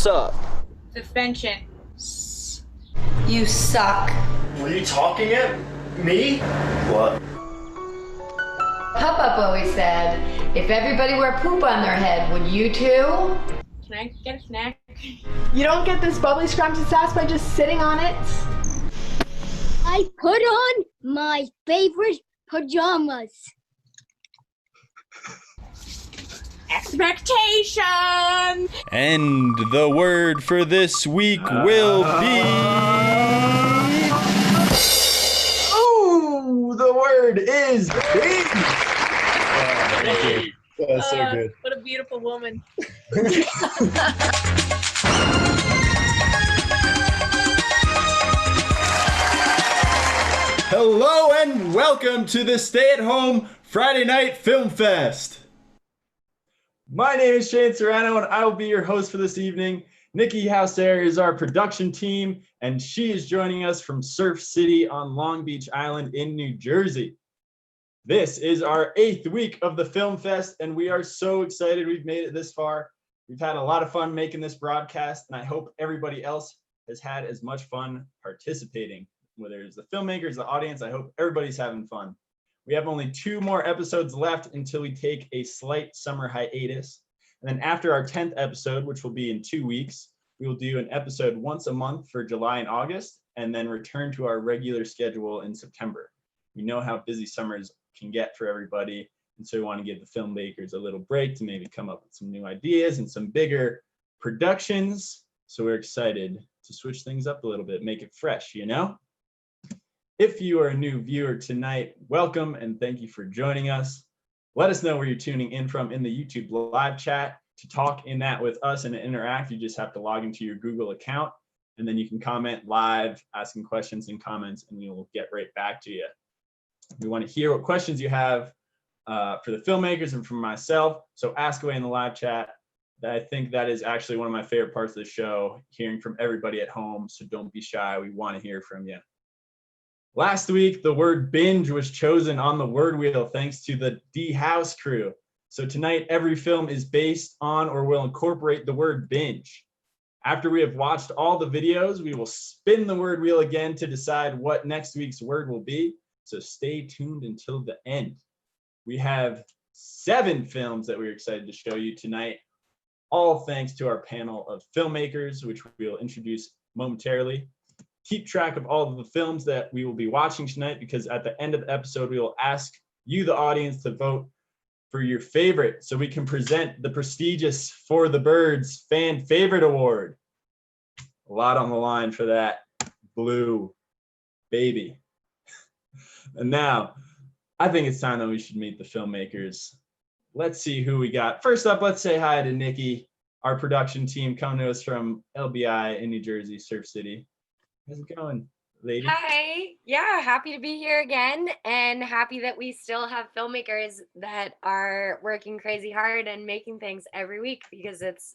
sup? Suspension. You suck. Were you talking at me? What? Pop-Up always said, if everybody wore poop on their head, would you too? Can I get a snack? You don't get this bubbly scrumptious sauce by just sitting on it. I put on my favorite pajamas. Expectation! And the word for this week will be... Ooh, the word is Binge. Thank you. That's so good. What a beautiful woman. Hello and welcome to the Stay-at-Home Friday Night Film Fest. My name is Shane Serrano, and I will be your host for this evening. Nikki Hauser is our production team, and she is joining us from Surf City on Long Beach Island in New Jersey. This is our 8th week of the Film Fest, and we are so excited we've made it this far. We've had a lot of fun making this broadcast, and I hope everybody else has had as much fun participating. Whether it's the filmmakers, the audience, I hope everybody's having fun. We have only 2 more episodes left until we take a slight summer hiatus. And then after our 10th episode, which will be in 2 weeks, we will do an episode once a month for July and August, and then return to our regular schedule in September. We know how busy summers can get for everybody, and so we want to give the filmmakers a little break to maybe come up with some new ideas and some bigger productions. So we're excited to switch things up a little bit, make it fresh, you know? If you are a new viewer tonight, welcome and thank you for joining us. Let us know where you're tuning in from in the YouTube live chat. To talk in that with us and to interact, you just have to log into your Google account, and then you can comment live, asking questions and comments, and we will get right back to you. We want to hear what questions you have for the filmmakers and for myself, so ask away in the live chat. I think that is actually one of my favorite parts of the show, hearing from everybody at home, so don't be shy. We want to hear from you. Last week, the word binge was chosen on the word wheel thanks to the D House crew. So tonight, every film is based on or will incorporate the word binge. After we have watched all the videos, we will spin the word wheel again to decide what next week's word will be. So stay tuned until the end. We have 7 films that we're excited to show you tonight, all thanks to our panel of filmmakers, which we will introduce momentarily. Keep track of all of the films that we will be watching tonight, because at the end of the episode, we will ask you, the audience, to vote for your favorite so we can present the prestigious For the Birds Fan Favorite Award. A lot on the line for that blue baby. And now, I think it's time that we should meet the filmmakers. Let's see who we got. First up, let's say hi to Nikki, our production team, coming to us from LBI in New Jersey, Surf City. How's it going, lady? Hi. Yeah, happy to be here again, and happy that we still have filmmakers that are working crazy hard and making things every week, because it's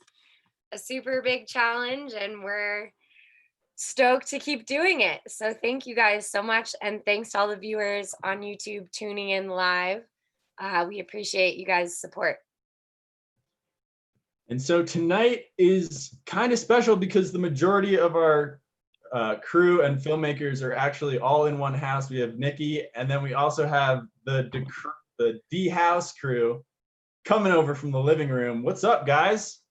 a super big challenge and we're stoked to keep doing it. So thank you guys so much, and thanks to all the viewers on YouTube tuning in live. We appreciate you guys' support. And so tonight is kind of special because the majority of our crew and filmmakers are actually all in one house. We have Nikki, and then we also have the D House crew coming over from the living room. What's up, guys?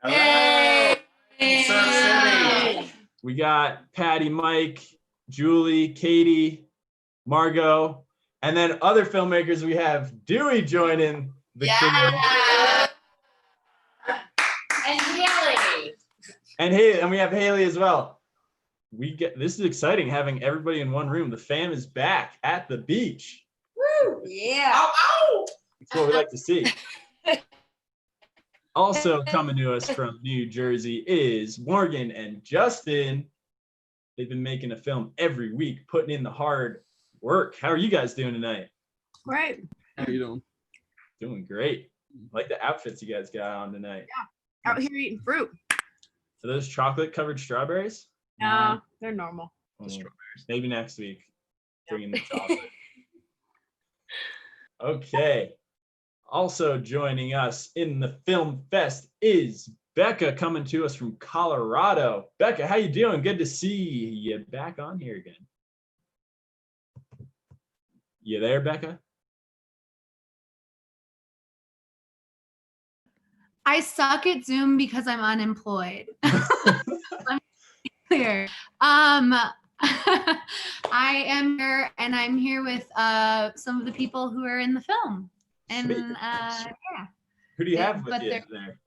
Hey! Hey! We got Patty, Mike, Julie, Katie, Margot, and then other filmmakers. We have Dewey joining the crew. And Haley. And we have Haley as well. This is exciting, having everybody in one room. The fam is back at the beach. Woo! Yeah. That's what we like to see. Also coming to us from New Jersey is Morgan and Justin. They've been making a film every week, putting in the hard work. How are you guys doing tonight? Great. How are you doing? Doing great. I like the outfits you guys got on tonight. Yeah, out here eating fruit. Are those chocolate covered strawberries? No, they're normal. Oh, maybe next week. Bring in the chocolate. Okay. Also joining us in the Film Fest is Becca coming to us from Colorado. Becca, how you doing? Good to see you back on here again. You there, Becca? I suck at Zoom because I'm unemployed. I'm clear. I am here, and I'm here with some of the people who are in the film. And yeah. Who do you have with you they're- there?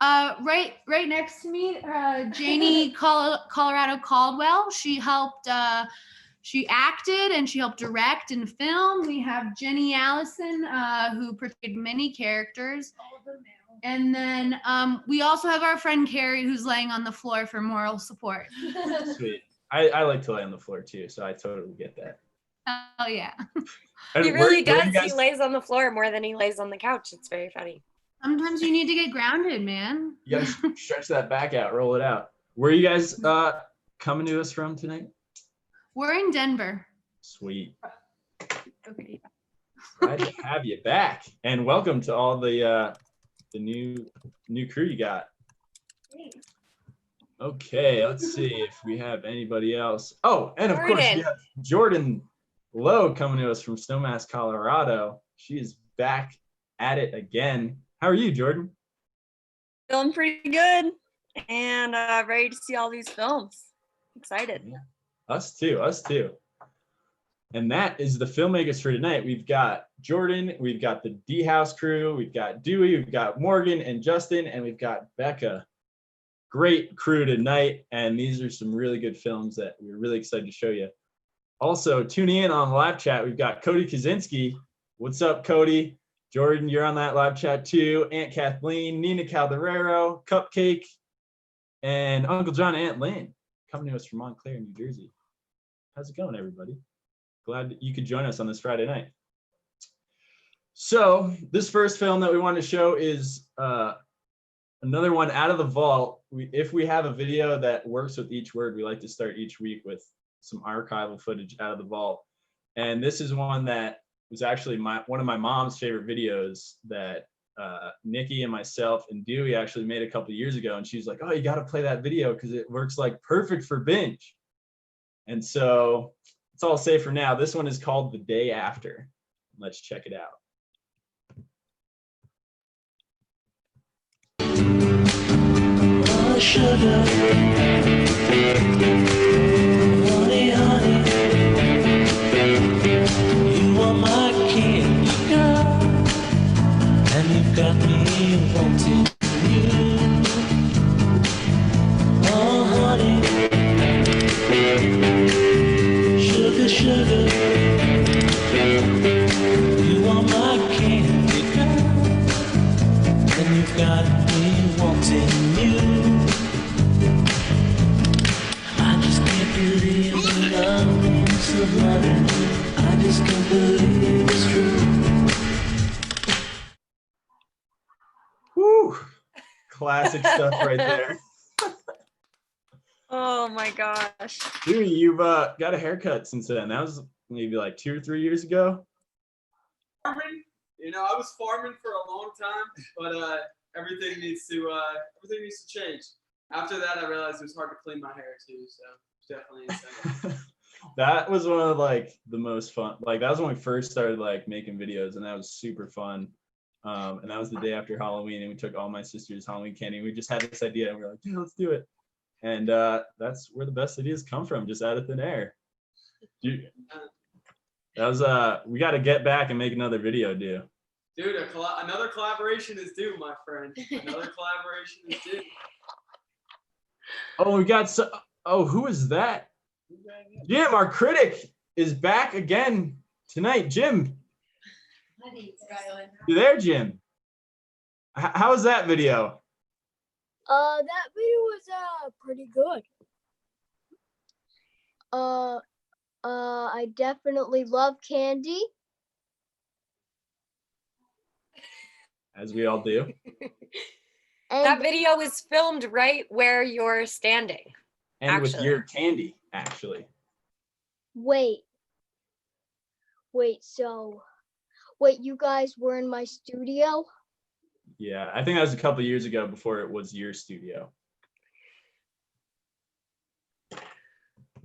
Right next to me, Janie Colorado Caldwell. She helped. She acted and she helped direct and film. We have Jenny Allison, who portrayed many characters. And then we also have our friend Carrie, who's laying on the floor for moral support. Sweet. I like to lay on the floor too, so I totally get that. Oh yeah. And He really where does. you guys- He lays on the floor more than he lays on the couch. It's very funny. Sometimes you need to get grounded, man. You gotta stretch that back out, roll it out. Where are you guys coming to us from tonight? We're in Denver. Sweet. Okay. Glad to have you back, and welcome to all the new crew you got. Okay, let's see if we have anybody else. Oh, and of course we have Jordan Lowe coming to us from Snowmass, Colorado. She is back at it again. How are you, Jordan? Feeling pretty good and ready to see all these films. Excited. Yeah. Us too. And that is the filmmakers for tonight. We've got Jordan, we've got the D House crew, we've got Dewey, we've got Morgan and Justin, and we've got Becca. Great crew tonight, and these are some really good films that we're really excited to show you. Also, tuning in on live chat, we've got Cody Kaczynski. What's up, Cody? Jordan, you're on that live chat too. Aunt Kathleen, Nina Calderero, Cupcake, and Uncle John and Aunt Lynn coming to us from Montclair, New Jersey. How's it going, everybody? Glad that you could join us on this Friday night. So this first film that we want to show is another one out of the vault. If we have a video that works with each word, we like to start each week with some archival footage out of the vault. And this is one that was actually one of my mom's favorite videos that Nikki and myself and Dewey actually made a couple of years ago. And she's like, oh, you got to play that video because it works like perfect for Binge. And so that's all I'll say for now. This one is called The Day After. Let's check it out. Oh, sugar, honey, honey, you are my candy girl, and you've got me wanting you. Oh, honey, sugar, sugar, you are my candy girl, and you've got me wanting you. I just can't believe the love is so loving. I just can't believe it's true. Woo! Classic stuff right there. Oh my gosh. Dewey, you've got a haircut since then. That was maybe like 2 or 3 years ago. Farming, I was farming for a long time, but everything needs to change. After that, I realized it was hard to clean my hair too, so it's definitely insane. That was one of like the most fun. Like that was when we first started like making videos, and that was super fun. And that was the day after Halloween, and we took all my sister's Halloween candy. And we just had this idea, and we were like, yeah, let's do it. And that's where the best ideas come from, just out of thin air. Dude, that was we got to get back and make another video, dude. Dude, another collaboration is due, my friend. Another collaboration is due. Oh, we got who is that? Jim, our critic, is back again tonight. Jim, you there, Jim? How was that video? That video was pretty good. I definitely love candy. As we all do. And That video was filmed right where you're standing. And with Actually. your candy, actually. wait, so you guys were in my studio? Yeah, I think that was a couple years ago before it was your studio.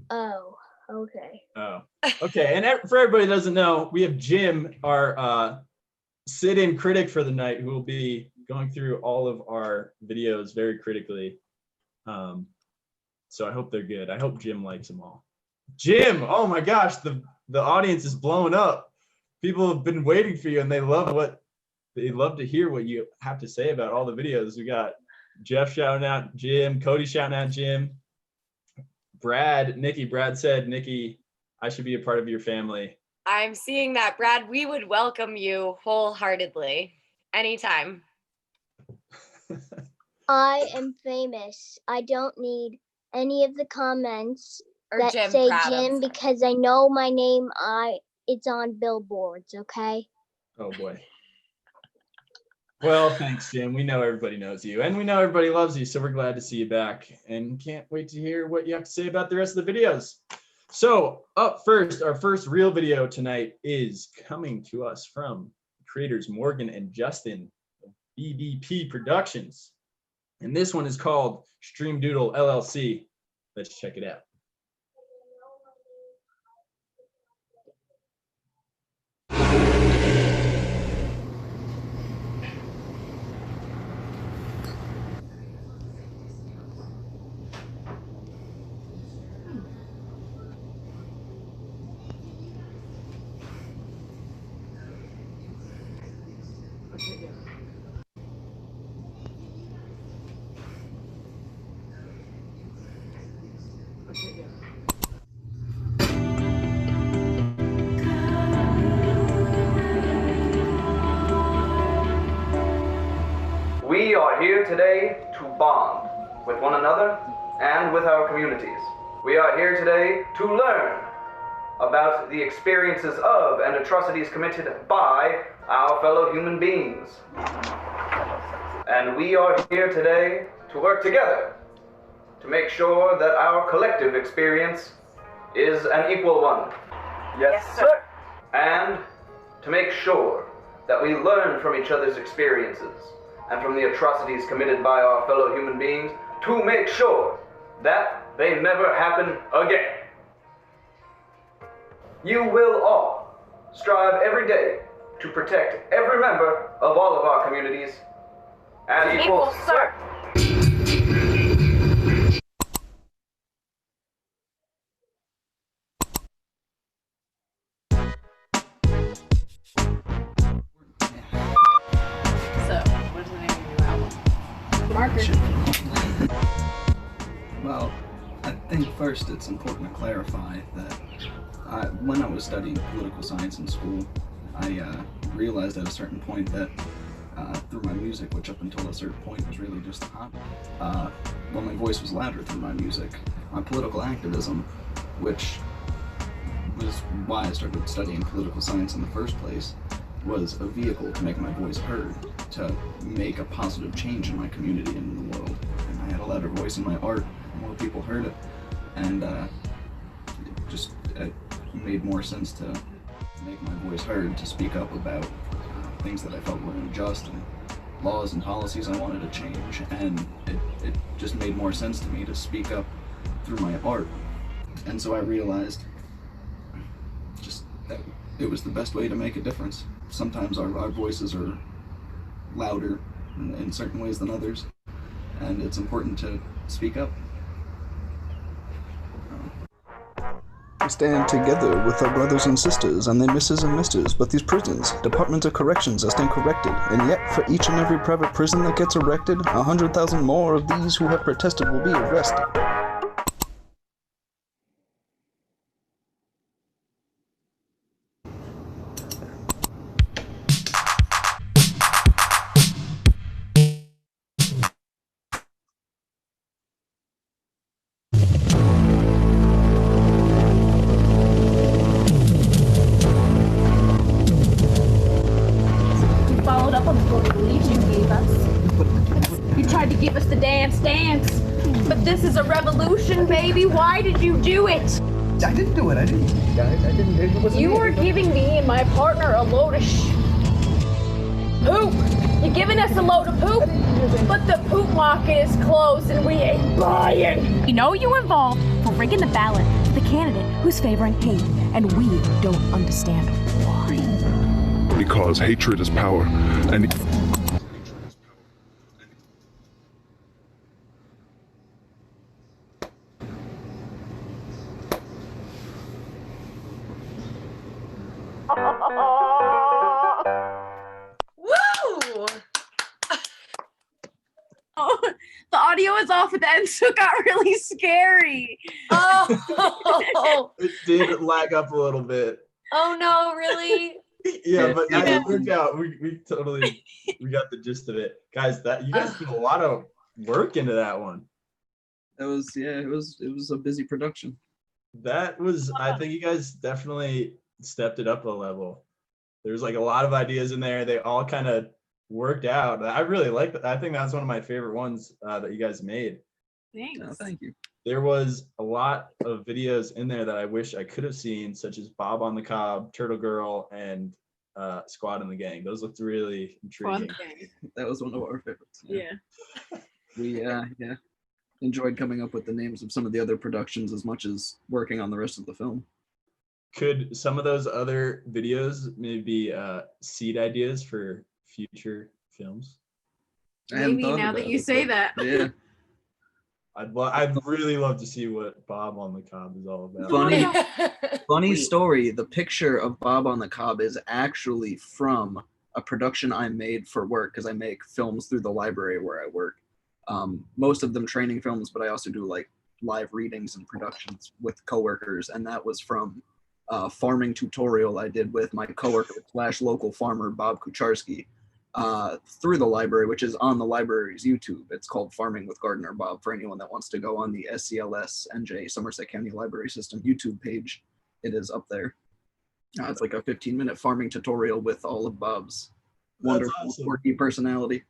Oh, okay. Oh, okay. And for everybody who doesn't know, we have Jim, our sit-in critic for the night, who will be going through all of our videos very critically. So I hope they're good. I hope Jim likes them all. Jim, oh my gosh, the audience is blowing up. People have been waiting for you, and they love to hear what you have to say about all the videos. We got Jeff shouting out Jim, Cody shouting out Jim, Brad said, Nikki, I should be a part of your family. I'm seeing that, Brad. We would welcome you wholeheartedly anytime. I am famous. I don't need any of the comments Or that Jim say Pratt, I'm Jim sorry. because I know my name. It's on billboards. Okay. Oh boy. Well, thanks, Jim. We know everybody knows you, and we know everybody loves you, so we're glad to see you back, and can't wait to hear what you have to say about the rest of the videos. So up first, our first real video tonight is coming to us from creators Morgan and Justin of BBP Productions. And this one is called Stream Doodle LLC. Let's check it out. We are here today to bond with one another and with our communities. We are here today to learn about the experiences of and atrocities committed by our fellow human beings. And we are here today to work together to make sure that our collective experience is an equal one. Yes, sir. And to make sure that we learn from each other's experiences and from the atrocities committed by our fellow human beings to make sure that they never happen again. You will all strive every day to protect every member of all of our communities as equal, sir. Well, I think first it's important to clarify that when I was studying political science in school, I realized at a certain point that through my music, which up until a certain point was really just a hobby, well, my voice was louder through my music. My political activism, which was why I started studying political science in the first place, was a vehicle to make my voice heard, to make a positive change in my community and in the world. And I had a louder voice in my art, more people heard it, and it made more sense to make my voice heard, to speak up about things that I felt were unjust and laws and policies I wanted to change, and it just made more sense to me to speak up through my art. And so I realized just that it was the best way to make a difference. Sometimes our voices are louder in certain ways than others, and it's important to speak up. We stand together with our brothers and sisters and their misses and misters, but these prisons, departments of corrections, are staying corrected, and yet for each and every private prison that gets erected, 100,000 more of these who have protested will be arrested. Followed up on the book release you gave us. You tried to give us the dance, but this is a revolution, baby. Why did you do it? I didn't do it. I didn't. Guys, I didn't. It wasn't You me. were giving me and my partner a load of poop. You're giving us a load of poop, but the poop market is closed and we ain't buying. We know you involved for rigging the ballot to the candidate who's favoring hate, and we don't understand why. Because hatred is power, and Woo! Oh, the audio is off at the end, so it got really scary. Oh, It did lag up a little bit. oh no, really? Yeah, but it worked out. We totally we got the gist of it, guys. That you guys put a lot of work into that one. It was a busy production. That was, I think you guys definitely stepped it up a level. There's like a lot of ideas in there. They all kind of worked out. I really like that. I think that's one of my favorite ones that you guys made. Thanks. Oh, thank you. There was a lot of videos in there that I wish I could have seen, such as Bob on the Cob, Turtle Girl, and Squad and the Gang. Those looked really intriguing. That was one of our favorites. Yeah. We enjoyed coming up with the names of some of the other productions as much as working on the rest of the film. Could some of those other videos maybe be seed ideas for future films? Maybe now that you say that. Yeah. I'd really love to see what Bob on the Cob is all about. Funny story. The picture of Bob on the Cob is actually from a production I made for work, because I make films through the library where I work. Most of them training films, but I also do like live readings and productions with coworkers, and that was from a farming tutorial I did with my coworker / local farmer Bob Kucharski through the library, which is on the library's YouTube. It's called Farming with Gardener Bob for anyone that wants to go on the SCLS NJ Somerset County Library System YouTube page. It is up there. It's like a 15-minute farming tutorial with all of Bob's wonderful, quirky personality.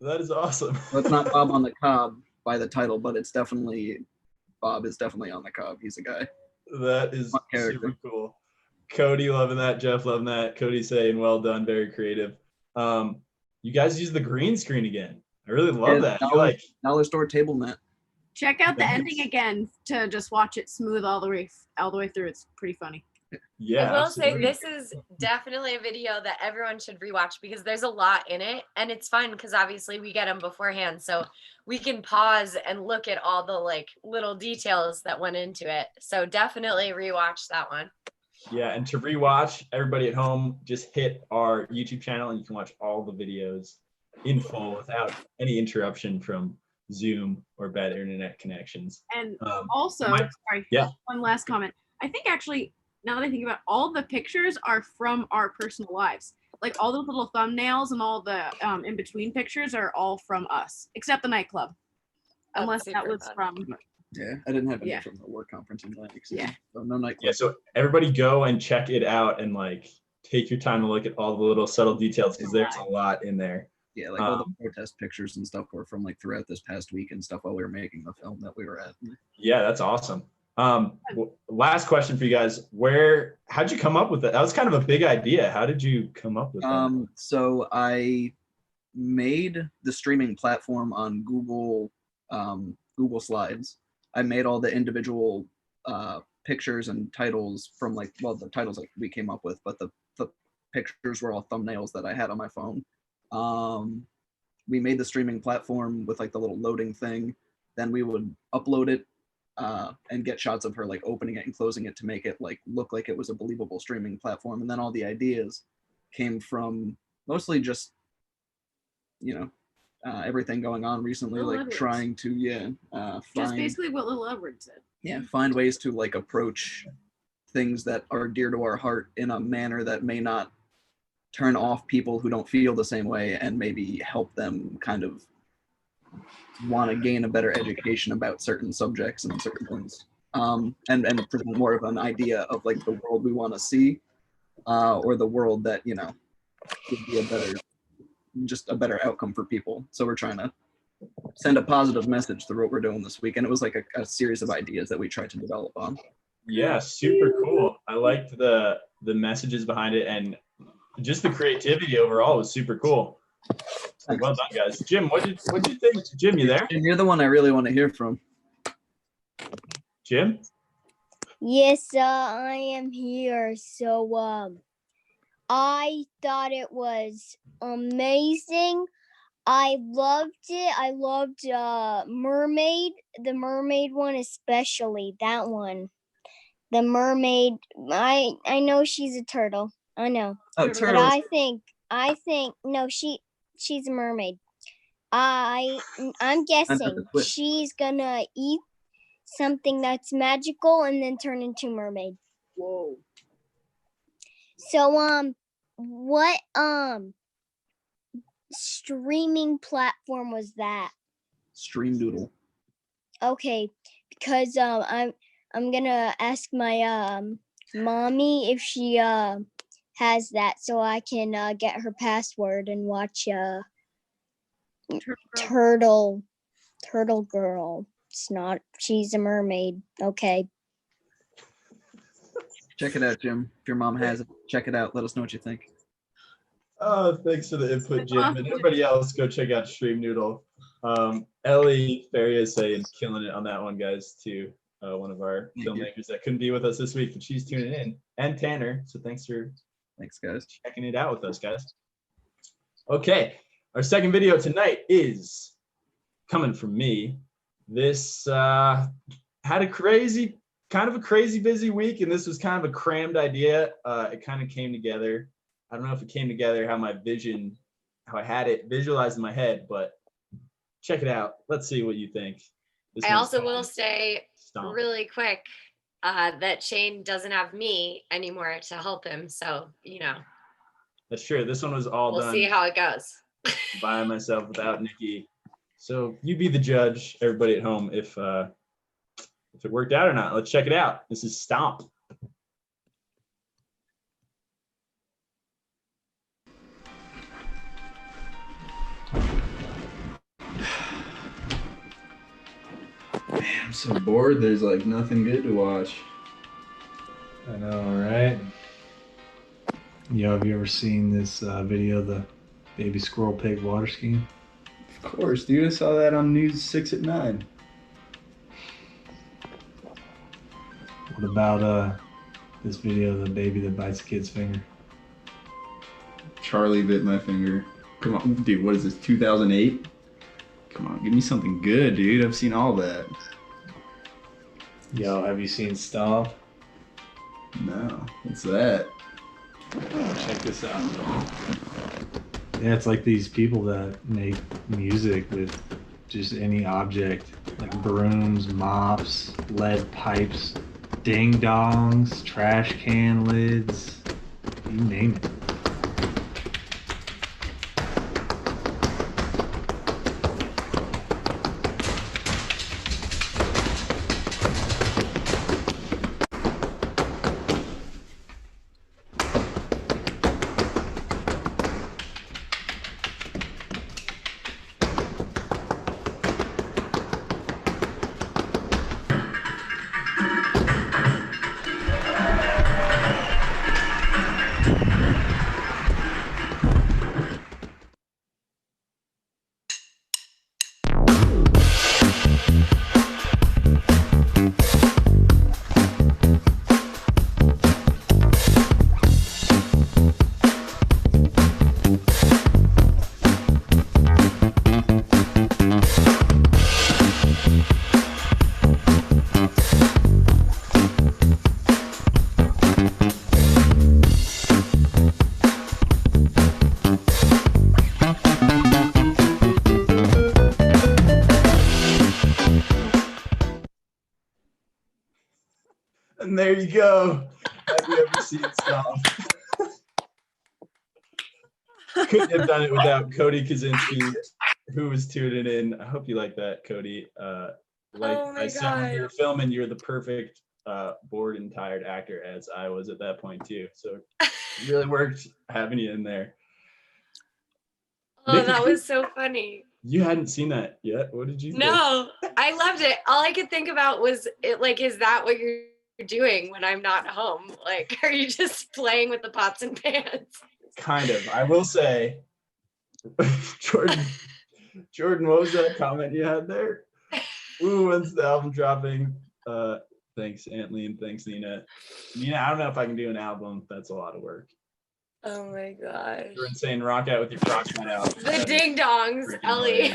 That is awesome. So it's not Bob on the Cob by the title, but it's definitely, Bob is definitely on the cob. He's a guy. That is super cool. Cody loving that. Jeff loving that. Cody saying, well done, very creative. You guys use the green screen again. I really love that. I feel like dollar store table net. Check out the ending again to just watch it smooth all the way through. It's pretty funny. Yeah, I will say this is definitely a video that everyone should rewatch because there's a lot in it, and it's fun because obviously we get them beforehand, so we can pause and look at all the like little details that went into it. So definitely rewatch that one. Yeah, and to rewatch, everybody at home, just hit our YouTube channel and you can watch all the videos in full without any interruption from Zoom or bad internet connections. And also, one last comment. I think actually, now that I think about it, all the pictures are from our personal lives. Like all the little thumbnails and all the in-between pictures are all from us, except the nightclub. Unless that was from... Yeah, I didn't have any from the work conference in Atlantic City. Yeah. So no nightclub. Yeah, so everybody go and check it out and like take your time to look at all the little subtle details because there's a lot in there. Yeah, like all the protest pictures and stuff were from like throughout this past week and stuff while we were making the film that we were at. Yeah, that's awesome. Last question for you guys. How'd you come up with that? That was kind of a big idea. How did you come up with that? So I made the streaming platform on Google Slides. I made all the individual pictures and titles from the titles like we came up with, but the pictures were all thumbnails that I had on my phone. We made the streaming platform with like the little loading thing. Then we would upload it and get shots of her like opening it and closing it to make it like look like it was a believable streaming platform. And then all the ideas came from mostly just, everything going on recently, Little like Edwards. trying to Just find basically what Little Edward said. find ways to like approach things that are dear to our heart in a manner that may not turn off people who don't feel the same way and maybe help them kind of want to gain a better education about certain subjects and certain things, and present more of an idea of like the world we want to see, or the world that would be a better outcome for people. So we're trying to send a positive message through what we're doing this week, and it was like a series of ideas that we tried to develop on. Yeah, super cool. I liked the messages behind it, and just the creativity overall was super cool. Well done, guys. Jim, what did you think? Jim, you there? Jim, you're the one I really want to hear from. Jim? Yes, I am here. So, I thought it was amazing. I loved it. I loved Mermaid, the mermaid one especially. That one. The mermaid. I know she's a turtle. I know. Oh, But turtle. I think no, she's a mermaid. I'm guessing twist. she's gonna eat something that's magical and then turn into mermaid. Whoa. So what streaming platform was that? Stream Doodle. Okay, because I'm gonna ask my mommy if she has that so I can get her password and watch Turtle Girl. She's a mermaid. Okay. Check it out, Jim. If your mom has it, check it out. Let us know what you think. Oh, thanks for the input, Jim. And everybody else, go check out Stream Noodle. Ellie Faria saying killing it on that one, guys, too. One of our filmmakers that couldn't be with us this week, but she's tuning in. And Tanner. So thanks, guys. Checking it out with us, guys. Okay, our second video tonight is coming from me. This had a kind of a crazy busy week, and this was kind of a crammed idea. It kind of came together. I don't know if it came together how I had it visualized in my head, but check it out. Let's see what you think. I also will say Stomp. really quick that Shane doesn't have me anymore to help him. So, That's true. This one was all we'll done see how it goes. by myself without Nikki. So you be the judge, everybody at home, if it worked out or not. Let's check it out. This is Stomp. I'm so bored. There's like nothing good to watch. I know, right? Have you ever seen this video, the baby squirrel pig water skiing? Of course, dude. I saw that on News 6 at 9. What about this video of the baby that bites a kid's finger? Charlie bit my finger. Come on, dude. What is this? 2008? Come on, give me something good, dude. I've seen all that. Yo, have you seen Stomp? No. What's that? Check this out. Yeah, it's like these people that make music with just any object, like brooms, mops, lead pipes, ding dongs, trash can lids, you name it. And there you go. Have you ever seen Stomp? Couldn't have done it without Cody Kaczynski, who was tuning in. I hope you like that, Cody. I said when we were filming, you're the perfect bored and tired actor, as I was at that point too. So it really worked having you in there. Oh, Nikki, that was so funny. You hadn't seen that yet. What did you think? No, I loved it. All I could think about was is that what you're doing when I'm not home? Like, are you just playing with the pots and pans? Kind of. I will say, Jordan, what was that comment you had there? Ooh, when's the album dropping? Thanks, Aunt Lee, and thanks, Nina. Nina, I don't know if I can do an album. That's a lot of work. Oh my gosh. You're insane. Rock out with your frock cut out. The ding dongs, Ellie.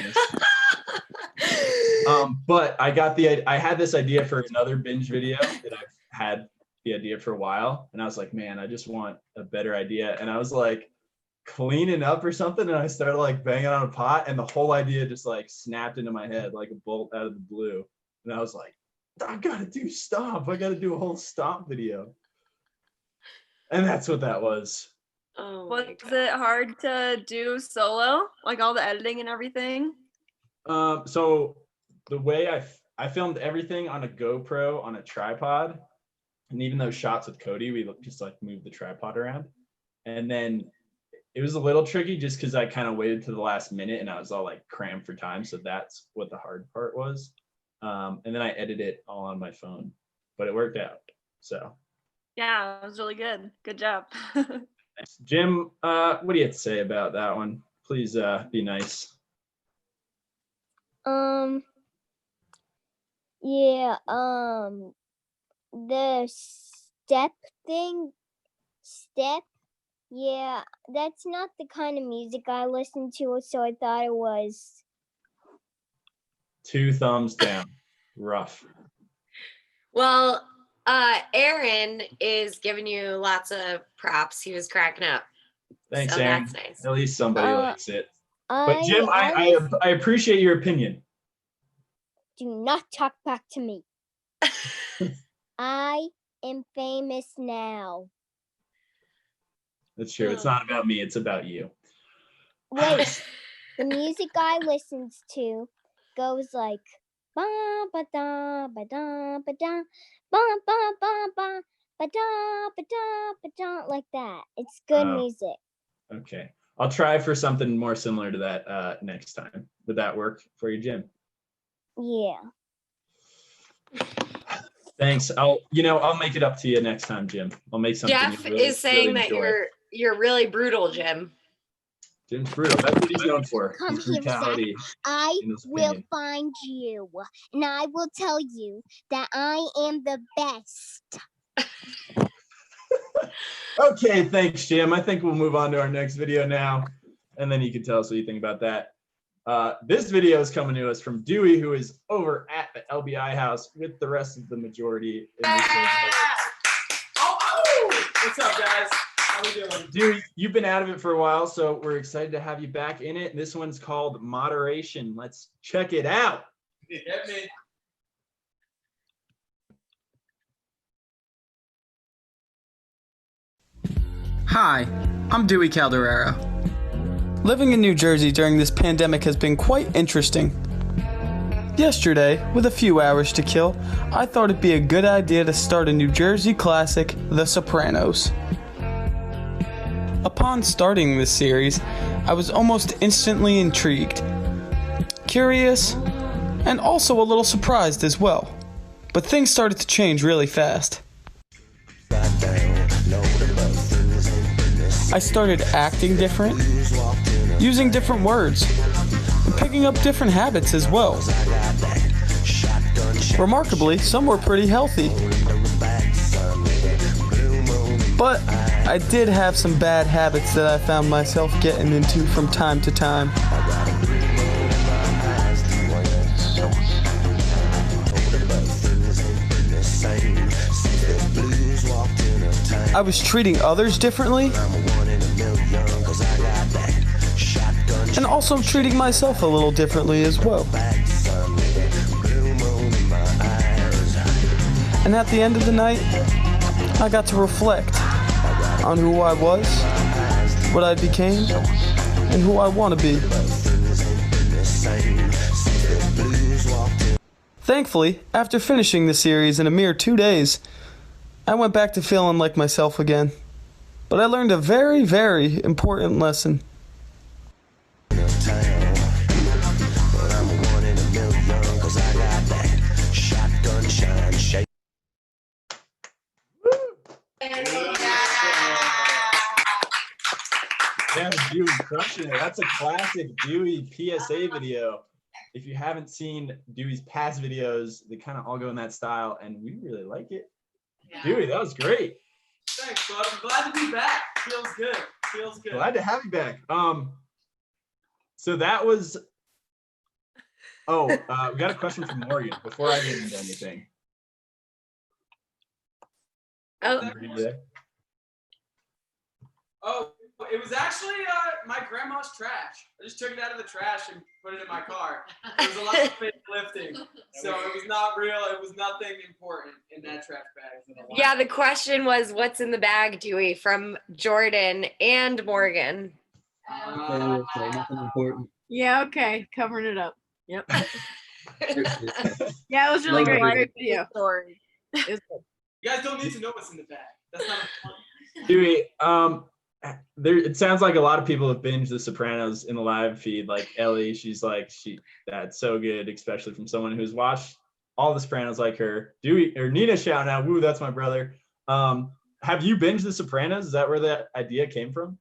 But I had this idea for another binge video that I've had the idea for a while, and I was like, man, I just want a better idea. And I was like cleaning up or something, and I started like banging on a pot, and the whole idea just like snapped into my head like a bolt out of the blue. And I was like, I gotta do stomp. I gotta do a whole stomp video. And that's what that was. Oh, was it hard to do solo, like all the editing and everything? So the way I filmed everything on a GoPro on a tripod, and even those shots with Cody, we just like moved the tripod around, and then it was a little tricky just because I kind of waited to the last minute and I was all like crammed for time, so that's what the hard part was. And then I edited it all on my phone, but it worked out. So Yeah, it was really good. Good job. Jim, what do you have to say about that one? Please be nice. Yeah, the step, yeah, that's not the kind of music I listen to, so I thought it was 2 thumbs down. Rough. Well, Aaron is giving you lots of props. He was cracking up. Thanks, So Aaron. that's nice. At least somebody likes it. But Jim, I appreciate your opinion. Do not talk back to me. I am famous now. That's true. It's not about me. It's about you. Wait, the music I listens to goes like ba ba da ba da ba da ba ba ba ba ba da ba da ba da, like that. It's good music. Okay. I'll try for something more similar to that next time. Would that work for you, Jim? Yeah. Thanks. I'll make it up to you next time, Jim. I'll make something. Jeff you really, is saying really that enjoy. you're really brutal, Jim. Jim's brutal. That's what he's known for. Come His here, Zach. brutality. I in his will opinion. find you, and I will tell you that I am the best. Okay, thanks, Jim. I think we'll move on to our next video now, and then you can tell us what you think about that. This video is coming to us from Dewey, who is over at the LBI house with the rest of the majority. What's up, guys? How we doing? Dewey, you've been out of it for a while, so we're excited to have you back in it. This one's called Moderation. Let's check it out. Hit me. Hi, I'm Dewey Calderera. Living in New Jersey during this pandemic has been quite interesting. Yesterday, with a few hours to kill, I thought it'd be a good idea to start a New Jersey classic, The Sopranos. Upon starting this series, I was almost instantly intrigued, curious, and also a little surprised as well. But things started to change really fast. I started acting different, using different words, and picking up different habits as well. Remarkably, some were pretty healthy. But I did have some bad habits that I found myself getting into from time to time. I was treating others differently, and also treating myself a little differently as well. And at the end of the night, I got to reflect on who I was, what I became, and who I want to be. Thankfully, after finishing the series in a mere 2 days, I went back to feeling like myself again. But I learned a very, very important lesson. Yeah, Dewey crushing it. That's a classic Dewey PSA video. If you haven't seen Dewey's past videos, they kind of all go in that style, and we really like it. Yeah. Dewey, that was great. Thanks, bud. I'm glad to be back. Feels good. Feels good. Glad to have you back. So that was. Oh, we got a question from Morgan before I get into anything. Oh, it was actually my grandma's trash. I just took it out of the trash and put it in my car. There was a lot of fake lifting, so it was not real. It was nothing important in that trash bag. Yeah, the question was, what's in the bag, Dewey, from Jordan and Morgan. Okay, nothing important. Yeah, okay. Covering it up. Yep. Yeah, it was really great. Great video. Story. It was good. You guys don't need to know what's in the bag. That's not important. Dewey, it sounds like a lot of people have binged The Sopranos in the live feed. Like Ellie, that's so good, especially from someone who's watched all The Sopranos like her. Dewey or Nina shouting out, woo, that's my brother. Have you binged The Sopranos? Is that where that idea came from?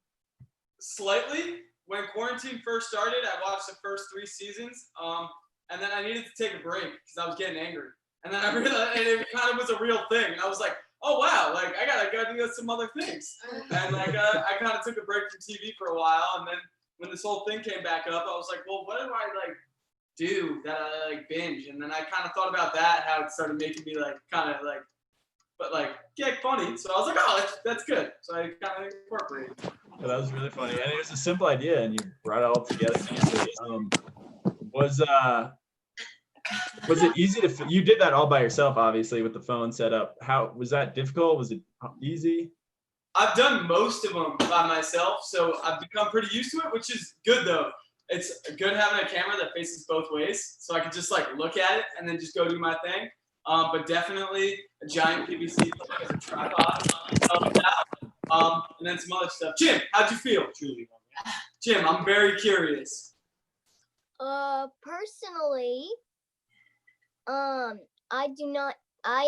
Slightly. When quarantine first started, I watched the first 3 seasons, and then I needed to take a break because I was getting angry. And then I realized, and it kind of was a real thing. And I was like, oh wow, like I gotta do some other things. And like I kind of took a break from TV for a while, and then when this whole thing came back up, I was like, well, what do I like do that I like binge? And then I kind of thought about that, how it started making me like kind of like, but like get funny. So I was like, oh, that's good. So I kind of incorporated. Yeah, that was really funny, and it was a simple idea, and you brought it all together nicely. Was it easy to? You did that all by yourself, obviously, with the phone set up. How was that difficult? Was it easy? I've done most of them by myself, so I've become pretty used to it, which is good though. It's good having a camera that faces both ways, so I can just like look at it and then just go do my thing. But definitely a giant PVC as a tripod, and then some other stuff. Jim, how'd you feel? Jim, I'm very curious. Personally, I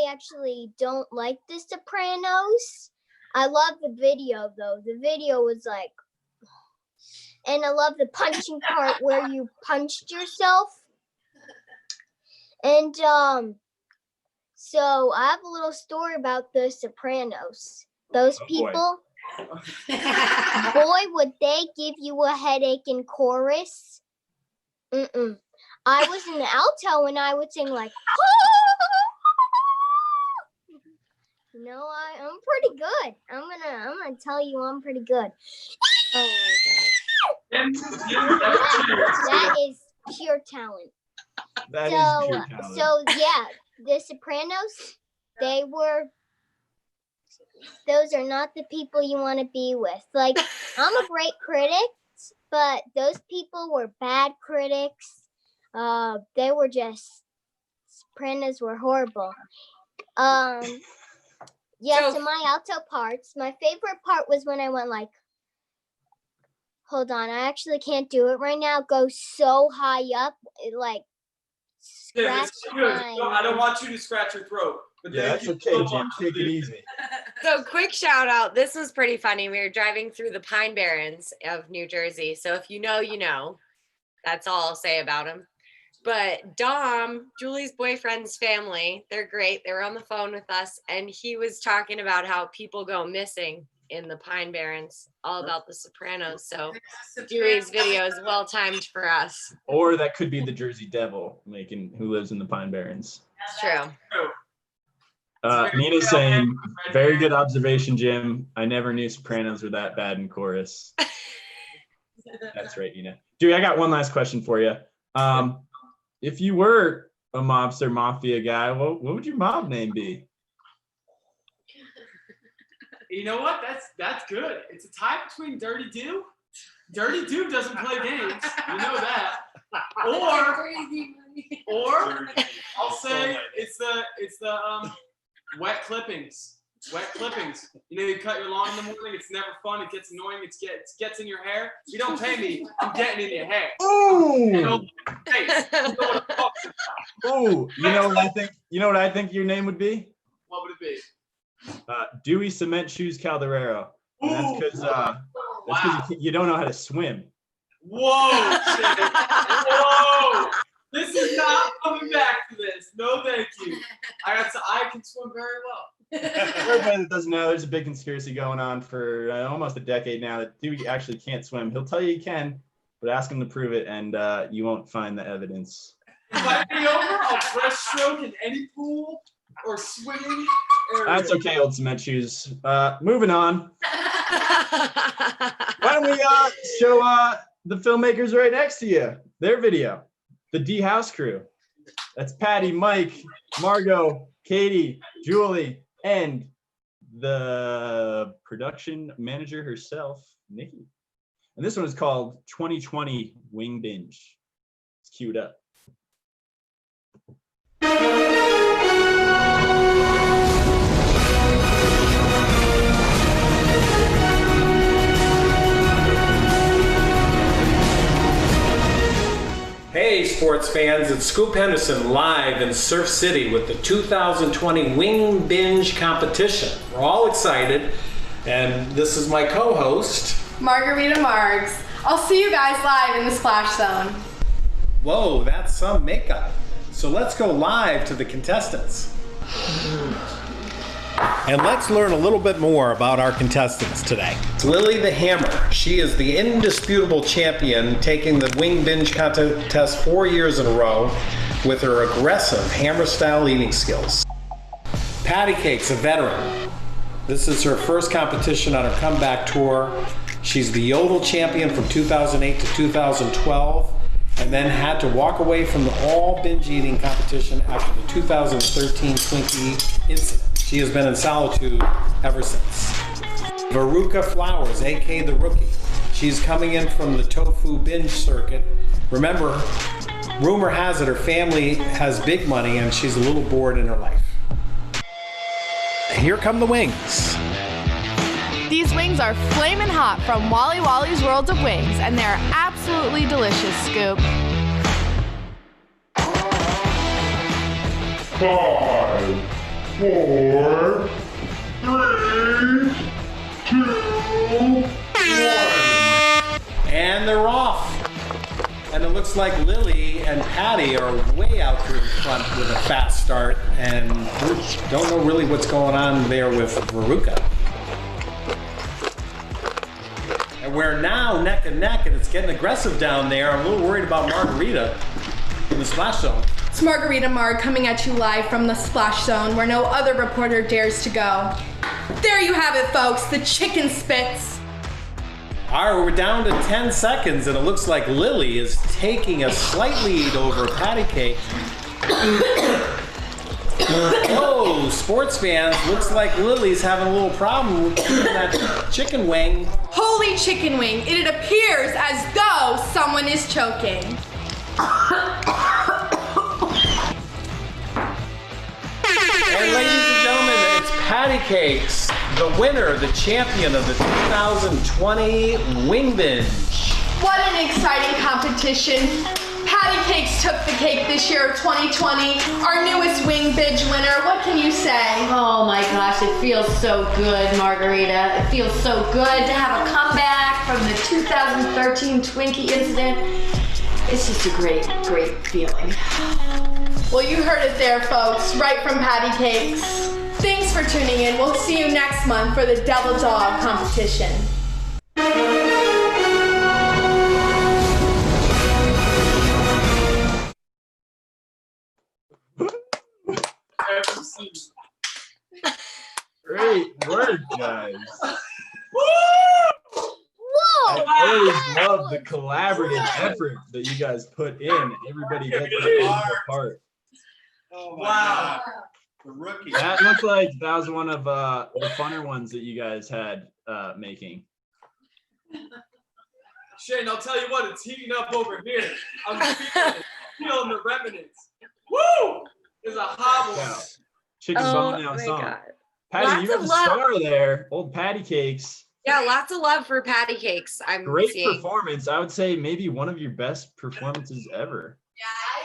actually don't like The Sopranos. I love the video though. The video was like, and I love the punching part where you punched yourself. And so I have a little story about The Sopranos. Those people, boy, would they give you a headache in chorus. I was in the alto and I would sing like, I'm pretty good. I'm gonna tell you I'm pretty good. Oh my gosh. That is pure talent. That is pure talent. So yeah, The Sopranos, those are not the people you want to be with. Like, I'm a great critic, but those people were bad critics. They were just, Sopranos were horrible. So my alto parts, my favorite part was when I went like, hold on, I actually can't do it right now. Go so high up, it like scratch my... No, I don't want you to scratch your throat. But yeah, that's okay, Jim. Take it easy. So quick shout out. This was pretty funny. We were driving through the Pine Barrens of New Jersey. So if you know, you know. That's all I'll say about him. But Dom, Julie's boyfriend's family, they're great. They were on the phone with us, and he was talking about how people go missing in the Pine Barrens, all about the Sopranos. So Dewey's video is well timed for us. Or that could be the Jersey Devil, who lives in the Pine Barrens. That's true. Nina's saying, very good observation, Jim. I never knew Sopranos were that bad in chorus. That's right, Nina. Dewey, I got one last question for you. If you were a mobster, mafia guy, what would your mob name be? You know what? That's good. It's a tie between Dirty Dew. Dirty Dew doesn't play games. You know that. Or I'll say it's the wet clippings. Wet clippings. You know, you cut your lawn in the morning. It's never fun. It gets annoying. It gets in your hair. You don't pay me. I'm getting in your hair. Ooh. Ooh. You know what I think your name would be? What would it be? Dewey Cement Shoes Calderero. And that's because That's because you don't know how to swim. Whoa, Shane. Whoa. This is not coming back to this. No, thank you. I can swim very well. For everybody that doesn't know, there's a big conspiracy going on for almost a decade now that Dewey actually can't swim. He'll tell you he can, but ask him to prove it, and you won't find the evidence. Invite me over. I'll breaststroke in any pool or swimming. That's okay, old cement shoes. Moving on. Why don't we show the filmmakers right next to you, their video, the D House crew. That's Patty, Mike, Margot, Katie, Julie, and the production manager herself, Nikki. And this one is called 2020 Wing Binge. It's queued up. Hey sports fans, it's Scoop Henderson live in Surf City with the 2020 Wing Binge competition. We're all excited, and this is my co-host, Margarita Margs. I'll see you guys live in the splash zone. Whoa, that's some makeup. So let's go live to the contestants. And let's learn a little bit more about our contestants today. It's Lily the Hammer. She is the indisputable champion, taking the Wing Binge contest 4 years in a row with her aggressive hammer-style eating skills. Patty Cake's a veteran. This is her first competition on her comeback tour. She's the Yodel champion from 2008 to 2012, and then had to walk away from the all binge eating competition after the 2013 Twinkie incident. She has been in solitude ever since. Veruca Flowers, aka the Rookie. She's coming in from the tofu binge circuit. Remember, rumor has it her family has big money and she's a little bored in her life. Here come the wings. These wings are flamin' hot from Wally Wally's World of Wings, and they're absolutely delicious, Scoop. 5, 4, 3, 2, 1. And they're off. And it looks like Lily and Patty are way out here in front with a fast start, and we don't know really what's going on there with Veruca. And we're now neck and neck, and it's getting aggressive down there. I'm a little worried about Margarita in the splash zone. It's Margarita Marg coming at you live from the splash zone where no other reporter dares to go. There you have it, folks, the chicken spits. All right, we're down to 10 seconds, and it looks like Lily is taking a slight lead over Patty Cake. Oh, sports fans, looks like Lily's having a little problem with that chicken wing. Holy chicken wing, it appears as though someone is choking. And ladies and gentlemen, it's Patty Cakes, the winner, the champion of the 2020 Wing Binge. What an exciting competition. Patty Cakes took the cake this year of 2020, our newest Wing Binge winner. What can you say? Oh my gosh, it feels so good, Margarita. It feels so good to have a comeback from the 2013 Twinkie incident. It's just a great, great feeling. Well, you heard it there, folks, right from Patty Cakes. Thanks for tuning in. We'll see you next month for the Devil Dog competition. Great work, guys. Whoa! I always love the collaborative effort that you guys put in. Everybody gets their part. Oh wow. The Rookie. That looked like that was one of the funner ones that you guys had making. Shane, I'll tell you what, it's heating up over here. I'm feeling the remnants. Woo! There's a hobble. Yeah. Chicken bone now song. God. Patty, Lots you have of a love. star there. Old Patty Cakes. Yeah, lots of love for Patty Cakes. I'm Great seeing. performance. I would say maybe one of your best performances ever. Yeah, I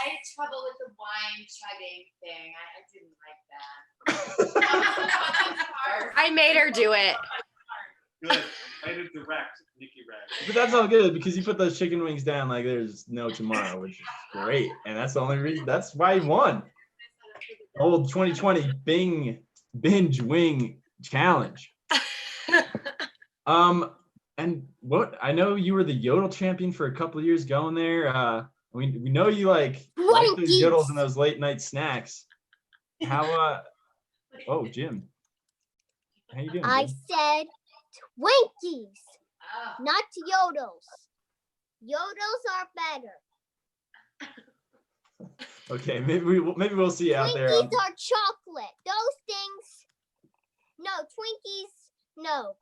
had trouble with the wine chugging thing. I didn't like that. I made her do it. Good. Way to direct, Nikki Rag. But that's all good because you put those chicken wings down like there's no tomorrow, which is great. And that's the only reason. That's why he won. Old 2020 Binge Wing Challenge. And what I know you were the yodel champion for a couple of years going there. We know you like those yodels and those late night snacks. How oh Jim. How you doing? I Jim? said Twinkies, not yodels. Yodels are better. Okay, maybe we'll see you out there. Twinkies are chocolate. Those things. No, Twinkies. No.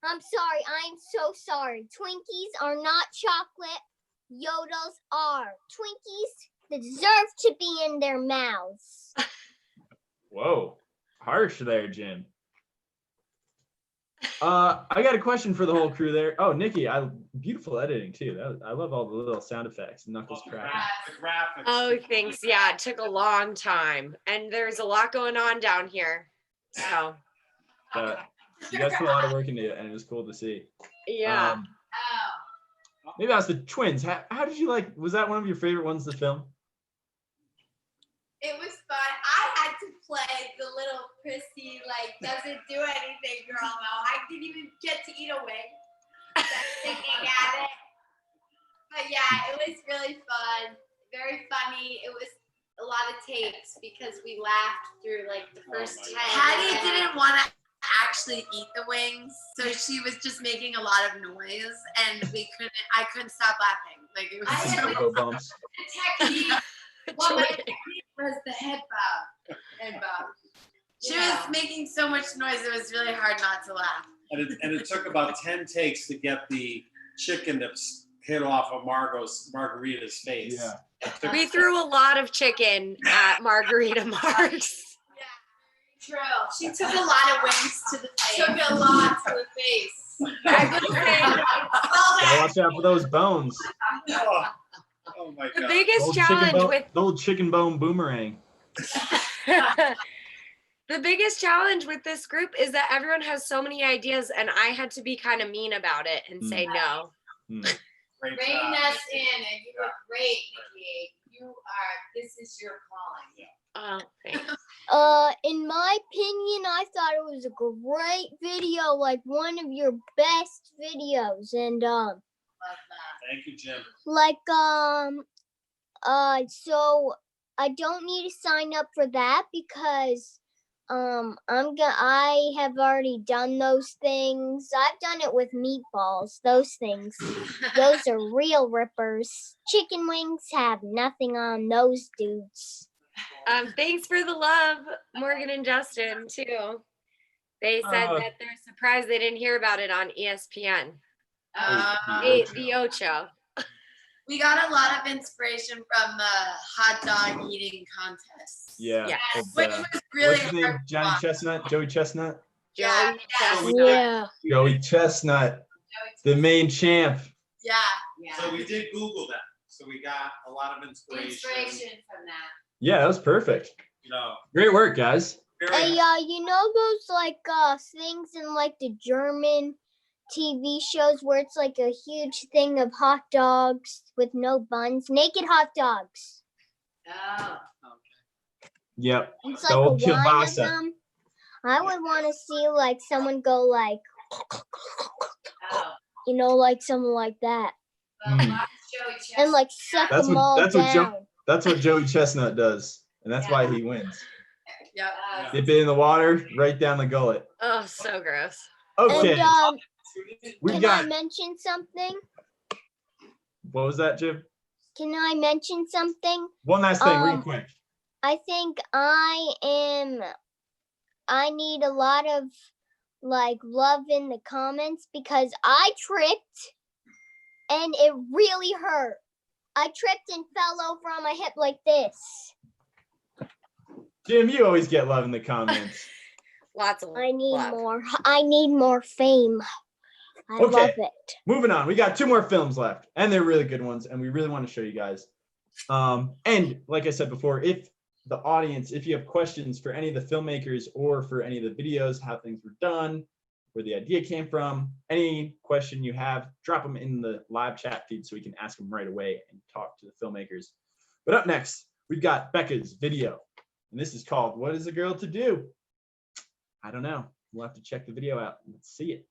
I'm sorry. I'm so sorry. Twinkies are not chocolate. Yodels are. Twinkies deserve to be in their mouths. Whoa, harsh there, Jim. I got a question for the whole crew there. Oh, Nikki, beautiful editing too. I love all the little sound effects, knuckles cracking. The graphics. Oh, thanks. Yeah, it took a long time, and there's a lot going on down here. So You guys put a lot of work into it, and it was cool to see. yeah. Maybe ask the twins. How did you like? Was that one of your favorite ones to film? It was fun. I had to play the little prissy, like, doesn't do anything girl, though. I didn't even get to eat a wing. Thinking at it. But yeah, it was really fun. Very funny. It was a lot of takes because we laughed through like the first 10. Hattie didn't want to actually eat the wings, so she was just making a lot of noise, and I couldn't stop laughing. Like it was Bumps. the technique. Well, my technique was the head bob. She was making so much noise, it was really hard not to laugh. And it took about 10 takes to get the chicken to hit off of Margarita's face. Yeah. We threw a lot of chicken at Margarita Marks. True. She took a lot of wings to the face. Took a lot to the face. Gotta watch out for those bones. Oh my The God. biggest challenge with the old chicken bone boomerang. the biggest challenge with this group is that everyone has so many ideas, and I had to be kind of mean about it and say no. Reining us in, and you were great, Nikki. This is your calling. Oh, thanks. In my opinion, I thought it was a great video, like one of your best videos, and Thank you, Jim. like so I don't need to sign up for that because I have already done those things. I've done it with meatballs. Those things, those are real rippers. Chicken wings have nothing on those dudes. Thanks for the love, Morgan and Justin, too. They said that they're surprised they didn't hear about it on ESPN. The Ocho. We got a lot of inspiration from the hot dog eating contest. Yeah. Which was really what's his name? hard. Johnny Chestnut? Joey Chestnut? Yeah. Joey Chestnut, the main champ. Yeah. So we did Google that. So we got a lot of inspiration. From that. Yeah, that was perfect. No. Great work, guys. Hey, you know those like things in like the German TV shows where it's like a huge thing of hot dogs with no buns, naked hot dogs. Oh. Yep. It's The like old a line of kielbasa. them. I would want to see like someone go like, like something like that, and like suck That's them all down. That's what Joey Chestnut does, and that's why he wins. Yep. Dip it in the water, right down the gullet. Oh, so gross. Okay. And, We can got. I mention something? What was that, Jim? Can I mention something? One last thing, real quick. I think I need a lot of like love in the comments because I tripped and it really hurt. I tripped and fell over on my hip like this. Jim, you always get love in the comments. Lots of I need love. more. I need more fame. I Okay. love it. Moving on, we got 2 more films left, and they're really good ones, and we really want to show you guys. And like I said before, if the audience, if you have questions for any of the filmmakers or for any of the videos, how things were done, where the idea came from. Any question you have, drop them in the live chat feed so we can ask them right away and talk to the filmmakers. But up next, we've got Becca's video. And this is called, What is a Girl to Do? I don't know. We'll have to check the video out. Let's see it.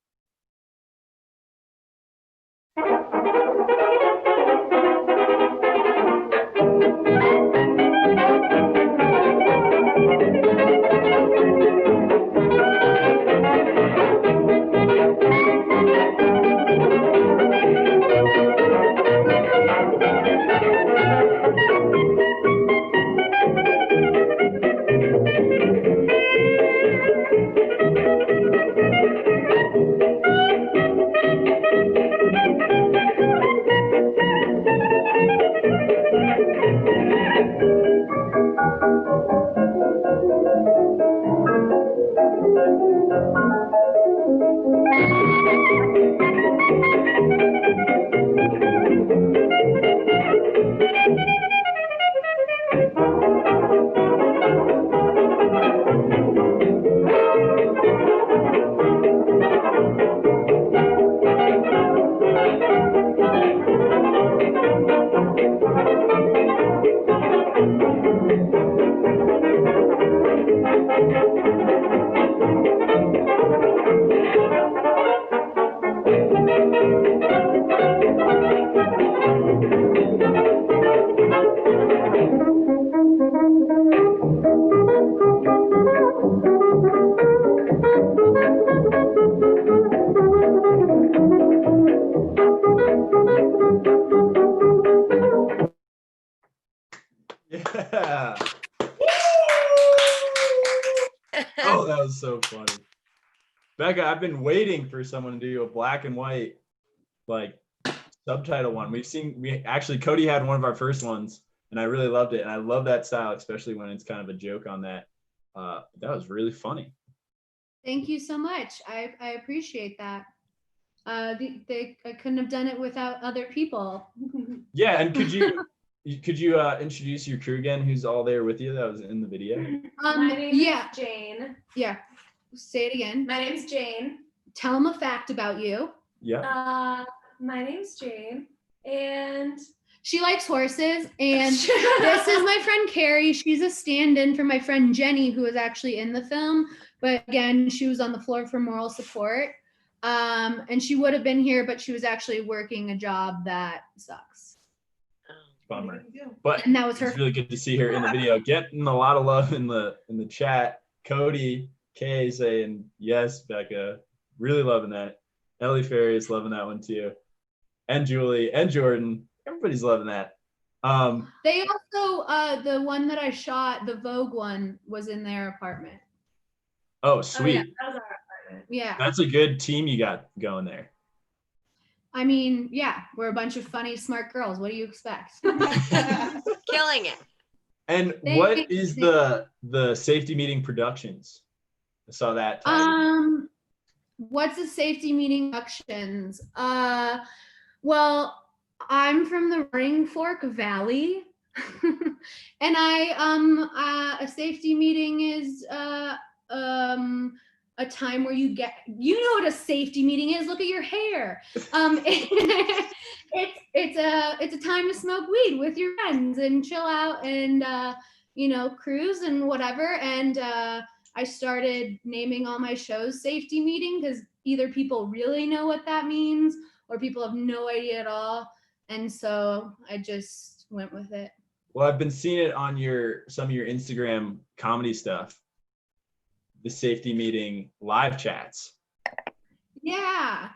Yeah. Oh, that was so funny. Becca, I've been waiting for someone to do a black and white like subtitle one. Cody had one of our first ones and I really loved it. And I love that style, especially when it's kind of a joke on that. That was really funny. Thank you so much. I appreciate that. I couldn't have done it without other people. Yeah, and could you introduce your crew again? Who's all there with you? That was in the video. My name is Jane. Yeah. Say it again. My name's Jane. Tell them a fact about you. Yeah. My name's Jane, and she likes horses. And this is my friend Carrie. She's a stand-in for my friend Jenny, who was actually in the film. But again, she was on the floor for moral support. And she would have been here, but she was actually working a job that sucks. Bummer. But and that was her. It's really good to see her in the video. Getting a lot of love in the chat. Cody K saying yes, Becca. Really loving that. Ellie Ferry is loving that one too. And Julie and Jordan. Everybody's loving that. They also the one that I shot, the Vogue one, was in their apartment. Oh, sweet. Oh, yeah, that was our apartment. Yeah. That's a good team you got going there. I mean, yeah, we're a bunch of funny, smart girls. What do you expect? Killing it. And what is the Safety Meeting Productions? I saw that title. What's the Safety Meeting Productions? Well, I'm from the Ring Fork Valley. And a safety meeting is a time where you know what a safety meeting is. Look at your hair. It's a time to smoke weed with your friends and chill out and cruise and whatever. And I started naming all my shows Safety Meeting because either people really know what that means or people have no idea at all. And so I just went with it. Well, I've been seeing it on some of your Instagram comedy stuff. The Safety Meeting live chats. Yeah.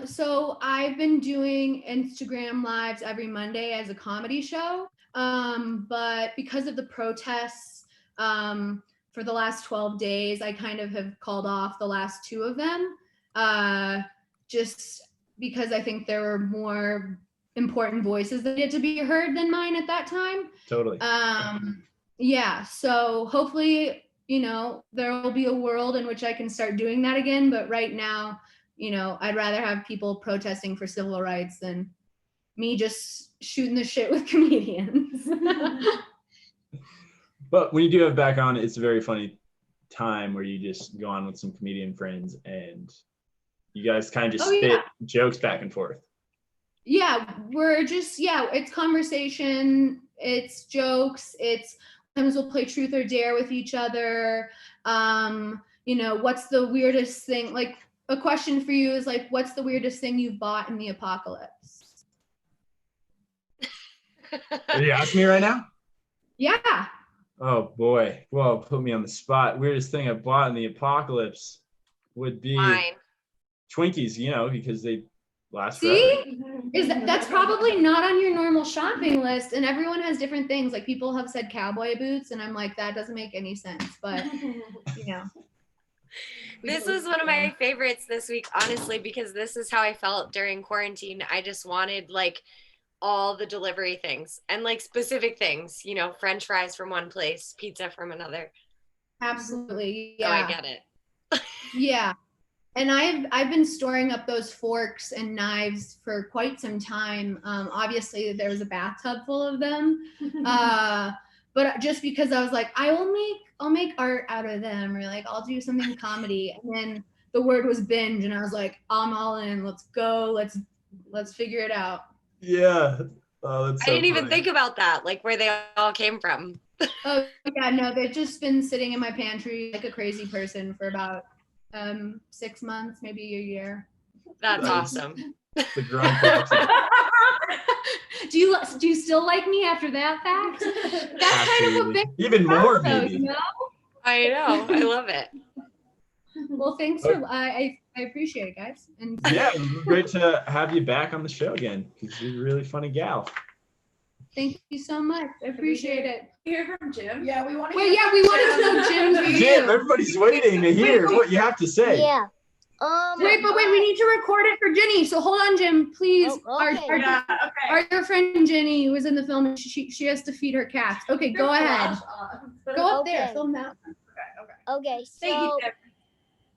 So I've been doing Instagram lives every Monday as a comedy show. But because of the protests for the last 12 days, I kind of have called off the last 2 of them. Just because I think there were more important voices that needed to be heard than mine at that time. Totally. Yeah. So hopefully, there will be a world in which I can start doing that again. But right now, I'd rather have people protesting for civil rights than me just shooting the shit with comedians. But when you do have back on, it's very funny time where you just go on with some comedian friends and you guys kind of just Oh, spit yeah. jokes back and forth? Yeah, we're just, it's conversation, it's jokes, it's sometimes we'll play truth or dare with each other. What's the weirdest thing? Like, a question for you is like, what's the weirdest thing you've bought in the apocalypse? Are you asking me right now? Yeah. Oh boy. Well, put me on the spot. Weirdest thing I bought in the apocalypse would be Mine. Twinkies, because they last forever. See? That's probably not on your normal shopping list, and everyone has different things. Like, people have said cowboy boots, and I'm like, that doesn't make any sense, but This was one of my favorites this week, honestly, because this is how I felt during quarantine. I just wanted like all the delivery things and like specific things, French fries from one place, pizza from another. Absolutely. So Yeah. I get it. Yeah. And I've been storing up those forks and knives for quite some time. Obviously, there was a bathtub full of them, but just because I was like, I'll make art out of them, or like I'll do something comedy. And then the word was binge, and I was like, I'm all in. Let's go. Let's figure it out. Yeah. Oh, that's so I didn't even funny. think about that, like where they all came from. Oh yeah, no, they've just been sitting in my pantry like a crazy person for about 6 months, maybe a year. That's awesome. The growing process. Do you still like me after that fact? That's kind of a big Even more, though, maybe. I know. I love it. Well, thanks for I appreciate it, guys. And Yeah, it was great to have you back on the show again because you're a really funny gal. Thank you so much. I appreciate it. Hear from Jim? Yeah, we want to. Well, yeah, we wanted to know Jim's view. Jim, everybody's waiting to hear what you have to say. Yeah. Wait, we need to record it for Ginny. So hold on, Jim, please. Okay. Our dear friend Ginny, who was in the film, she has to feed her cats. Okay, go ahead. Go up there. Film that. Okay, so Thank you, Jim.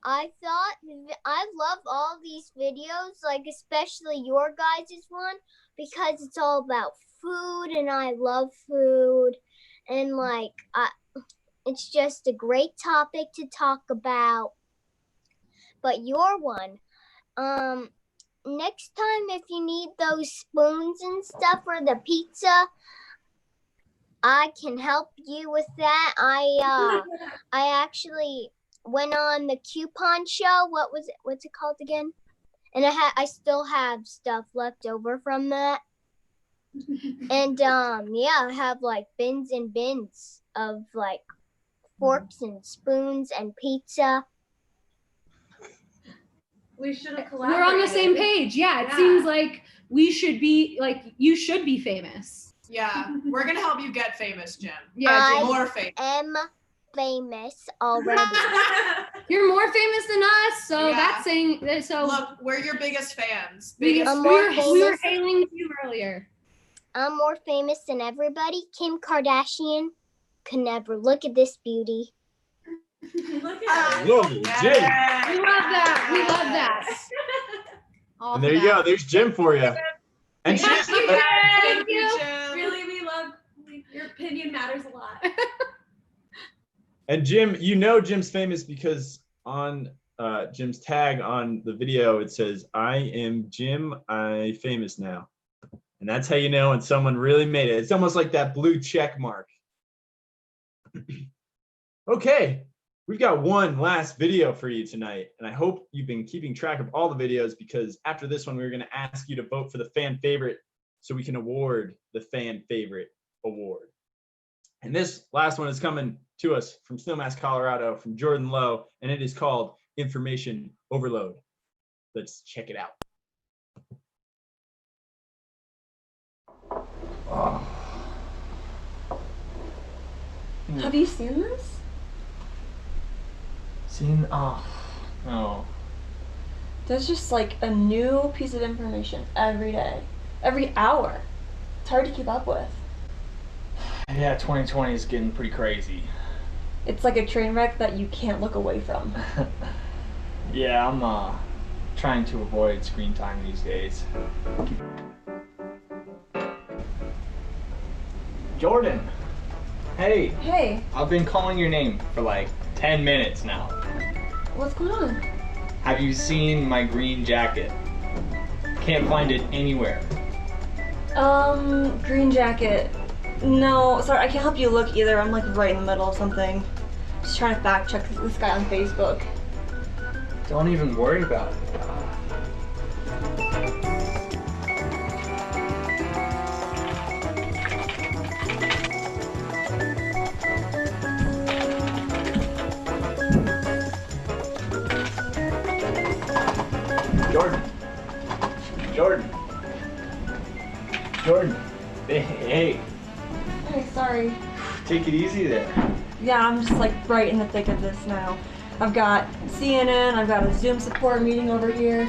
I thought I love all these videos, like especially your guys' one, because it's all about food, and I love food, and like it's just a great topic to talk about. But your one, next time if you need those spoons and stuff for the pizza, I can help you with that. I actually went on the coupon show. What's it called again? And I still have stuff left over from that. And I have like bins and bins of like forks and spoons and pizza. We should have We're collaborated. on the same page. Yeah, it seems like we should be like you should be famous. Yeah, we're gonna help you get famous, Jim. Yeah, Jim. More famous. I'm famous already. You're more famous than us, so Yeah. that's saying that. So Look, we're your biggest fans. we I'm were more we were famous. hailing you earlier. I'm more famous than everybody. Kim Kardashian could never. Look at this beauty. Look at Whoa, Jim. We love that. We love that. All And for there you that. go. There's Jim for you. And Thank she's you, Thank you. Jim. Really, we love your opinion matters a lot. And Jim, Jim's famous because on Jim's tag on the video it says, "I am Jim. I'm famous now," and that's how you know when someone really made it. It's almost like that blue check mark. Okay, we've got one last video for you tonight, and I hope you've been keeping track of all the videos because after this one, we're going to ask you to vote for the fan favorite so we can award the fan favorite award. And this last one is coming to us from Snowmass, Colorado, from Jordan Lowe, and it is called Information Overload. Let's check it out. Have you seen this? No. There's just like a new piece of information every day, every hour. It's hard to keep up with. Yeah, 2020 is getting pretty crazy. It's like a train wreck that you can't look away from. Yeah, I'm trying to avoid screen time these days. Jordan, hey. Hey. I've been calling your name for like 10 minutes now. What's going on? Have you seen my green jacket? Can't find it anywhere. Green jacket. No, sorry, I can't help you look either. I'm like right in the middle of something. Just trying to fact check this guy on Facebook. Don't even worry about it. Jordan. Jordan. Jordan. Hey. Hey, sorry. Take it easy there. Yeah, I'm just like right in the thick of this now. I've got CNN, I've got a Zoom support meeting over here.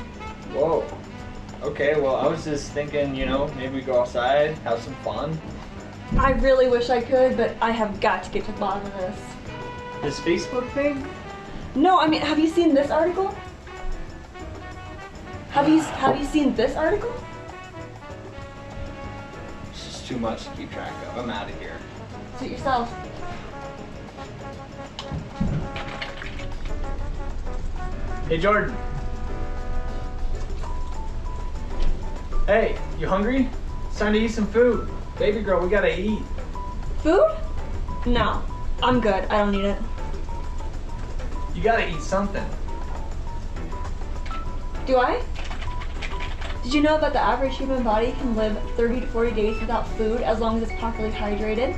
Whoa. Okay, well, I was just thinking, you know, maybe we go outside, have some fun. I really wish I could, but I have got to get to the bottom of this. This Facebook thing? No, I mean, have you seen this article? Have you seen this article? It's just too much to keep track of. I'm out of here. Suit yourself. Hey, Jordan. Hey, you hungry? It's time to eat some food. Baby girl, we gotta eat. Food? No, I'm good. I don't need it. You gotta eat something. Do I? Did you know that the average human body can live 30 to 40 days without food as long as it's properly hydrated?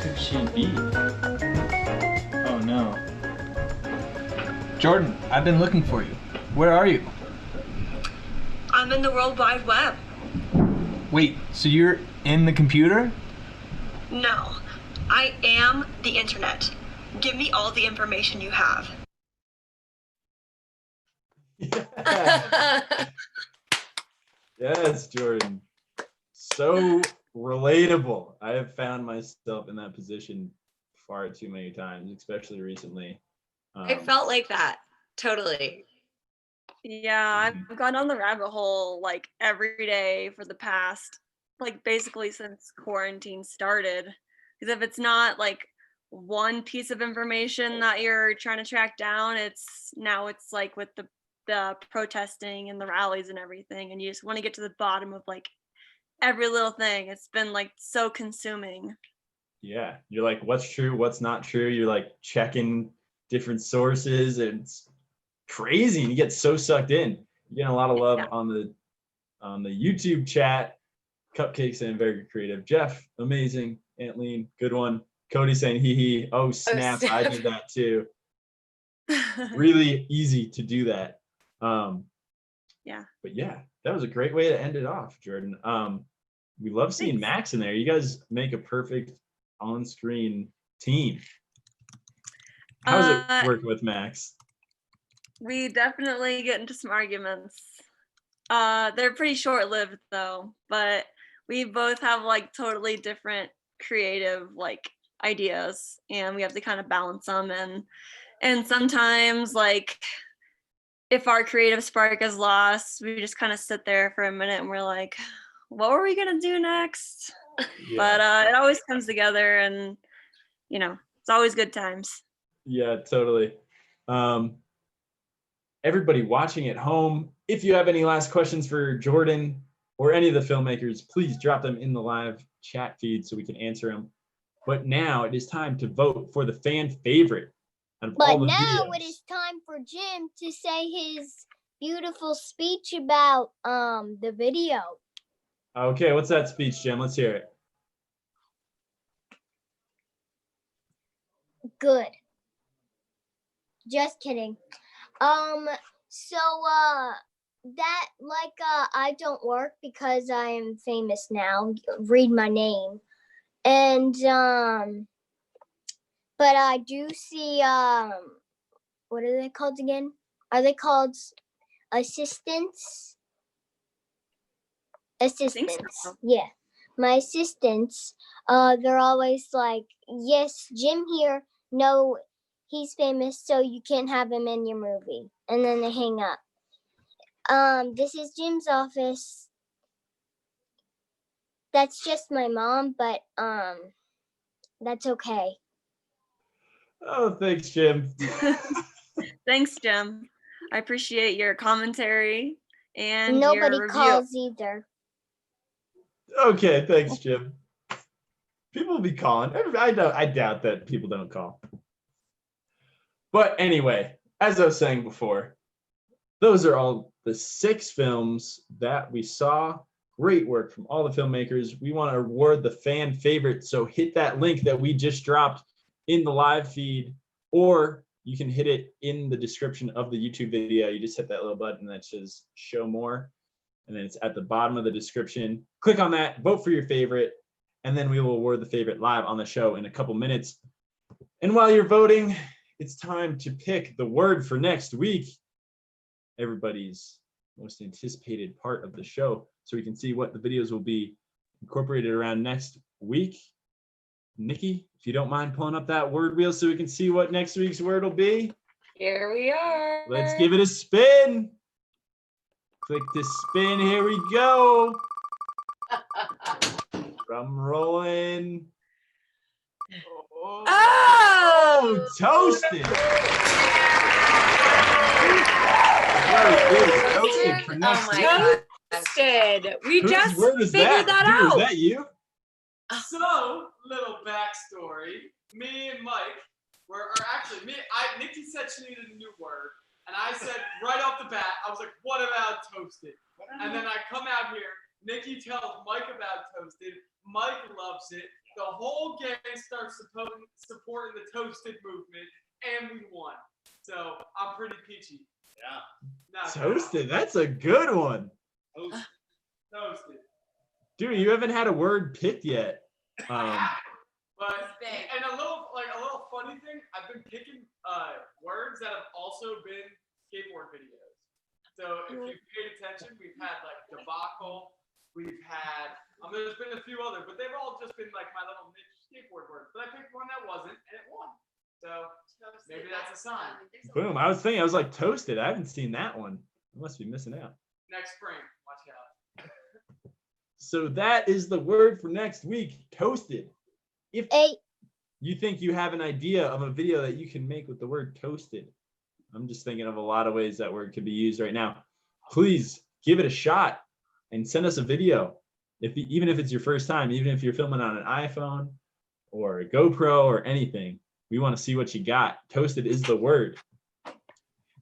Could she be? Oh no. Jordan, I've been looking for you. Where are you? I'm in the World Wide Web. Wait, so you're in the computer? No, I am the internet. Give me all the information you have. Yes, Jordan. So relatable. I have found myself in that position far too many times, especially recently. I felt like that. Totally. Yeah, I've gone on the rabbit hole like every day for the past, like basically since quarantine started. Because if it's not like one piece of information that you're trying to track down, it's like with the protesting and the rallies and everything, and you just want to get to the bottom of like every little thing. It's been like so consuming. Yeah, you're like, what's true, what's not true. You're like checking different sources, and it's crazy. And you get so sucked in. You get a lot of love on the YouTube chat. Cupcakes and very creative. Jeff, amazing. Antleen, good one. Cody saying hee hee. Oh snap, I did that too. Really easy to do that. Yeah. But yeah, that was a great way to end it off, Jordan. We love seeing Max in there. You guys make a perfect on-screen team. How's it working with Max? We definitely get into some arguments. They're pretty short-lived though, but we both have like totally different creative like ideas, and we have to kind of balance them. And sometimes like if our creative spark is lost, we just kind of sit there for a minute and we're like, what were we gonna do next? Yeah. But it always comes together, and you know, it's always good times. Yeah, totally. Everybody watching at home, if you have any last questions for Jordan or any of the filmmakers, please drop them in the live chat feed so we can answer them. But now it is time to vote for the fan favorite out of all But the now videos. it is time for Jim to say his beautiful speech about the video. Okay, what's that speech, Jim? Let's hear it. Good. Just kidding. So that I don't work because I am famous now. Read my name. And but I do see what are they called again? Are they called assistants? Assistants. So. Yeah. My assistants, they're always like, yes, Jim here. No, he's famous, so you can't have him in your movie. And then they hang up. This is Jim's office. That's just my mom, but that's okay. Oh, thanks, Jim. Thanks, Jim. I appreciate your commentary and Nobody your review. calls either. Okay, thanks, Jim. People will be calling. I doubt that people don't call. But anyway, as I was saying before, those are all the 6 films that we saw. Great work from all the filmmakers. We want to award the fan favorite. So hit that link that we just dropped in the live feed, or you can hit it in the description of the YouTube video. You just hit that little button that says show more, and then it's at the bottom of the description. Click on that, vote for your favorite, and then we will award the favorite live on the show in a couple minutes. And while you're voting, it's time to pick the word for next week. Everybody's most anticipated part of the show, so we can see what the videos will be incorporated around next week. Nikki, if you don't mind pulling up that word wheel so we can see what next week's word will be. Here we are. Let's give it a spin. Click to spin. Here we go. Drum rolling. Oh, toasted. Toasted for next week. Toasted. We Whose just word is figured that Dude, out. is that you? So, little backstory. Me and Mike Nikki said she needed a new word. And I said right off the bat, I was like, what about toasted? And then I come out here, Nikki tells Mike about toasted. Mike loves it. The whole gang starts supporting the toasted movement, and we won. So I'm pretty peachy. Yeah. Toasted. That's a good one. Toasted. Dude, you haven't had a word picked yet. But and a little funny thing, I've been picking words that have also been skateboard videos. So if you've paid attention, we've had like debacle, we've had there's been a few others, but they've all just been like my little niche skateboard words. But I picked one that wasn't, and it won. So maybe that's a sign. Boom. I was like toasted. I haven't seen that one. I must be missing out. Next spring, watch out. So that is the word for next week, toasted. If you think you have an idea of a video that you can make with the word toasted, I'm just thinking of a lot of ways that word could be used right now. Please give it a shot and send us a video. Even if it's your first time, even if you're filming on an iPhone or a GoPro or anything, we want to see what you got. Toasted is the word.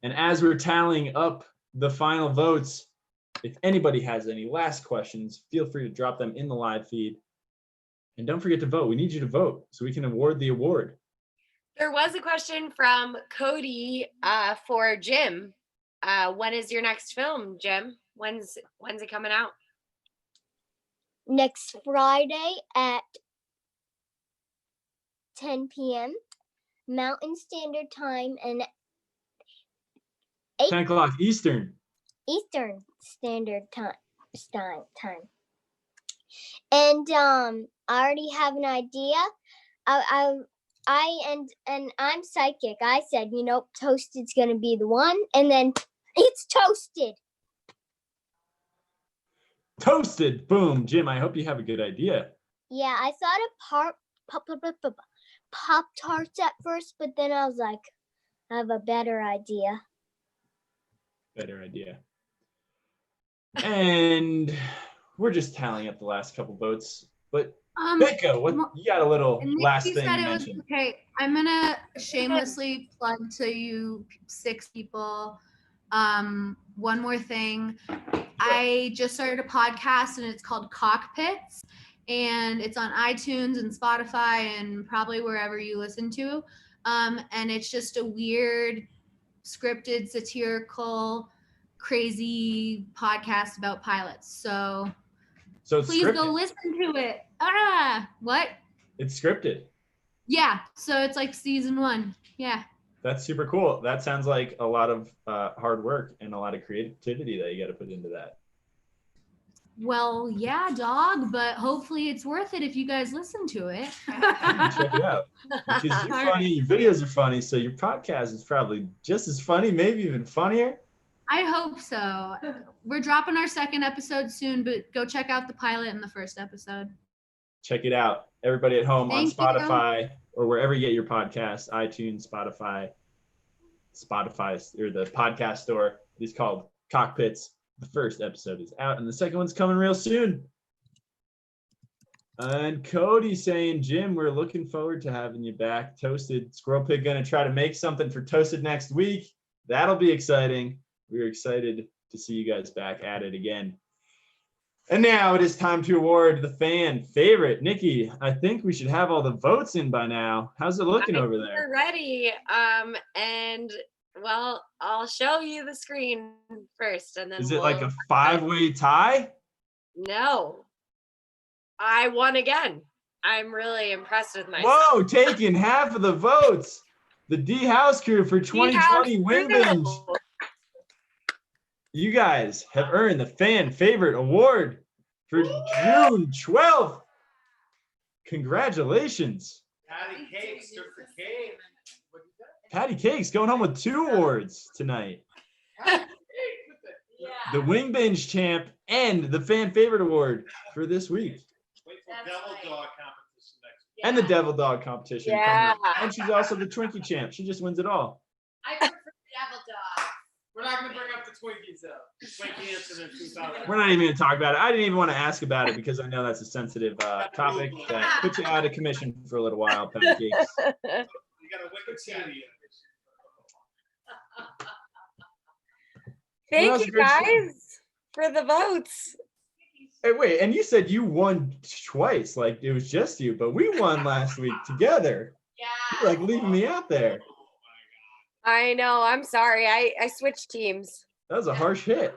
And as we're tallying up the final votes, if anybody has any last questions, feel free to drop them in the live feed. And don't forget to vote. We need you to vote so we can award the award. There was a question from Cody for Jim. When is your next film, Jim? When's it coming out? Next Friday at 10 p.m. Mountain Standard Time and 10 o'clock Eastern Standard Time. And I already have an idea. I'm psychic. I said, toasted's gonna be the one, and then it's toasted. Toasted. Boom. Jim, I hope you have a good idea. Yeah, I thought of Pop-Tarts at first, but then I was like, I have a better idea. And we're just tallying up the last couple votes. But Becca, you got a little last thing to mention. Okay, I'm gonna shamelessly plug to you 6 people. One more thing. I just started a podcast and it's called Cockpits, and it's on iTunes and Spotify and probably wherever you listen to. And it's just a weird, scripted, satirical, crazy podcast about pilots. So please go listen to it. What? It's scripted. Yeah, so it's like season 1. Yeah. That's super cool. That sounds like a lot of hard work and a lot of creativity that you got to put into that. Well, yeah, dog, but hopefully it's worth it if you guys listen to it. Check it out. Because you're funny, your videos are funny, so your podcast is probably just as funny, maybe even funnier. I hope so. We're dropping our second episode soon, but go check out the pilot and the first episode. Check it out. Everybody at home on Thank you. Spotify or wherever you get your podcasts, iTunes, Spotify, or the podcast store. It's called Cockpits. The first episode is out, and the second one's coming real soon. And Cody saying, Jim, we're looking forward to having you back. Toasted Squirrel Pig gonna try to make something for Toasted next week. That'll be exciting. We're excited to see you guys back at it again. And now it is time to award the fan favorite. Nikki, I think we should have all the votes in by now. How's it looking over there? We're ready. And well, I'll show you the screen first, and then Is it like a 5-way tie? No. I won again. I'm really impressed with myself. Whoa, taking half of the votes. The D House crew for 2020 Wing Binge. You guys have earned the fan favorite award for June 12th. Congratulations. Patty Cakes took the cake. Patty Cakes going home with 2 awards tonight. The Wing Binge champ and the fan favorite award for this week. Wait for Devil Dog competition next week. And the Devil Dog competition. Yeah. And she's also the Twinkie champ. She just wins it all. I prefer Devil Dog. We're not gonna bring up the Twinkies though. Twinkie incident 2000. We're not even going to talk about it. I didn't even want to ask about it because I know that's a sensitive topic that puts you out of commission for a little while, Patty Cakes. You got a wicked city. Thank you guys for the votes. Hey, wait, and you said you won twice, like it was just you, but we won last week together. Yeah. You're like leaving me out there. I know. I'm sorry. I switched teams. That was a harsh hit.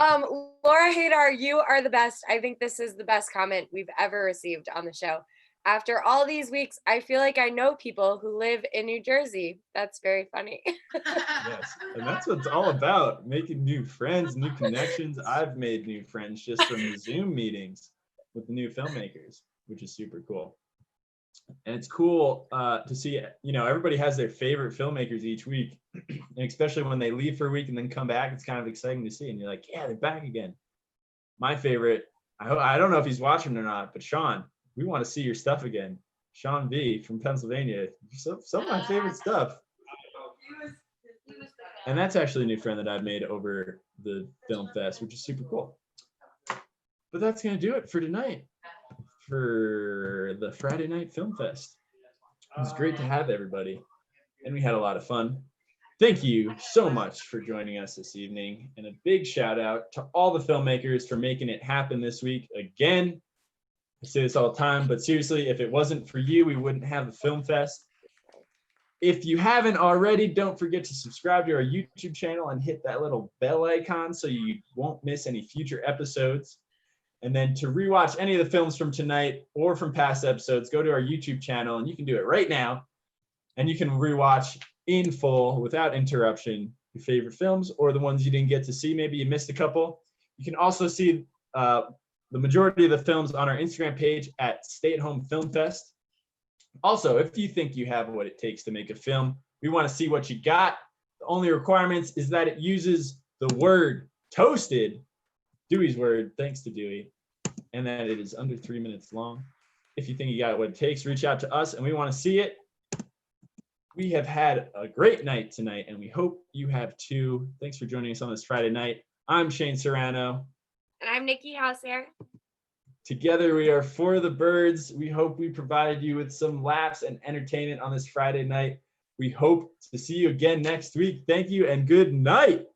Laura Hadar, you are the best. I think this is the best comment we've ever received on the show. After all these weeks, I feel like I know people who live in New Jersey. That's very funny. Yes, and that's what it's all about, making new friends, new connections. I've made new friends just from the Zoom meetings with the new filmmakers, which is super cool. And it's cool to see, everybody has their favorite filmmakers each week, and especially when they leave for a week and then come back, it's kind of exciting to see. And you're like, yeah, they're back again. My favorite, I don't know if he's watching or not, but Sean, we want to see your stuff again. Sean V from Pennsylvania. Some of my favorite stuff. And that's actually a new friend that I've made over the film fest, which is super cool. But that's going to do it for tonight, for the Friday Night Film Fest. It was great to have everybody, and we had a lot of fun. Thank you so much for joining us this evening, and a big shout out to all the filmmakers for making it happen this week again. I say this all the time, but seriously, if it wasn't for you, we wouldn't have the Film Fest. If you haven't already, don't forget to subscribe to our YouTube channel and hit that little bell icon so you won't miss any future episodes. And then to rewatch any of the films from tonight or from past episodes, go to our YouTube channel, and you can do it right now. And you can rewatch in full without interruption your favorite films or the ones you didn't get to see. Maybe you missed a couple. You can also see the majority of the films on our Instagram page at Stay at Home Film Fest. Also, if you think you have what it takes to make a film, we want to see what you got. The only requirements is that it uses the word toasted, Dewey's word, thanks to Dewey, and that it is under 3 minutes long. If you think you got what it takes, reach out to us and we want to see it. We have had a great night tonight, and we hope you have too. Thanks for joining us on this Friday night. I'm Shane Serrano. And I'm Nikki Househair. Together we are For the Birds. We hope we provided you with some laughs and entertainment on this Friday night. We hope to see you again next week. Thank you and good night.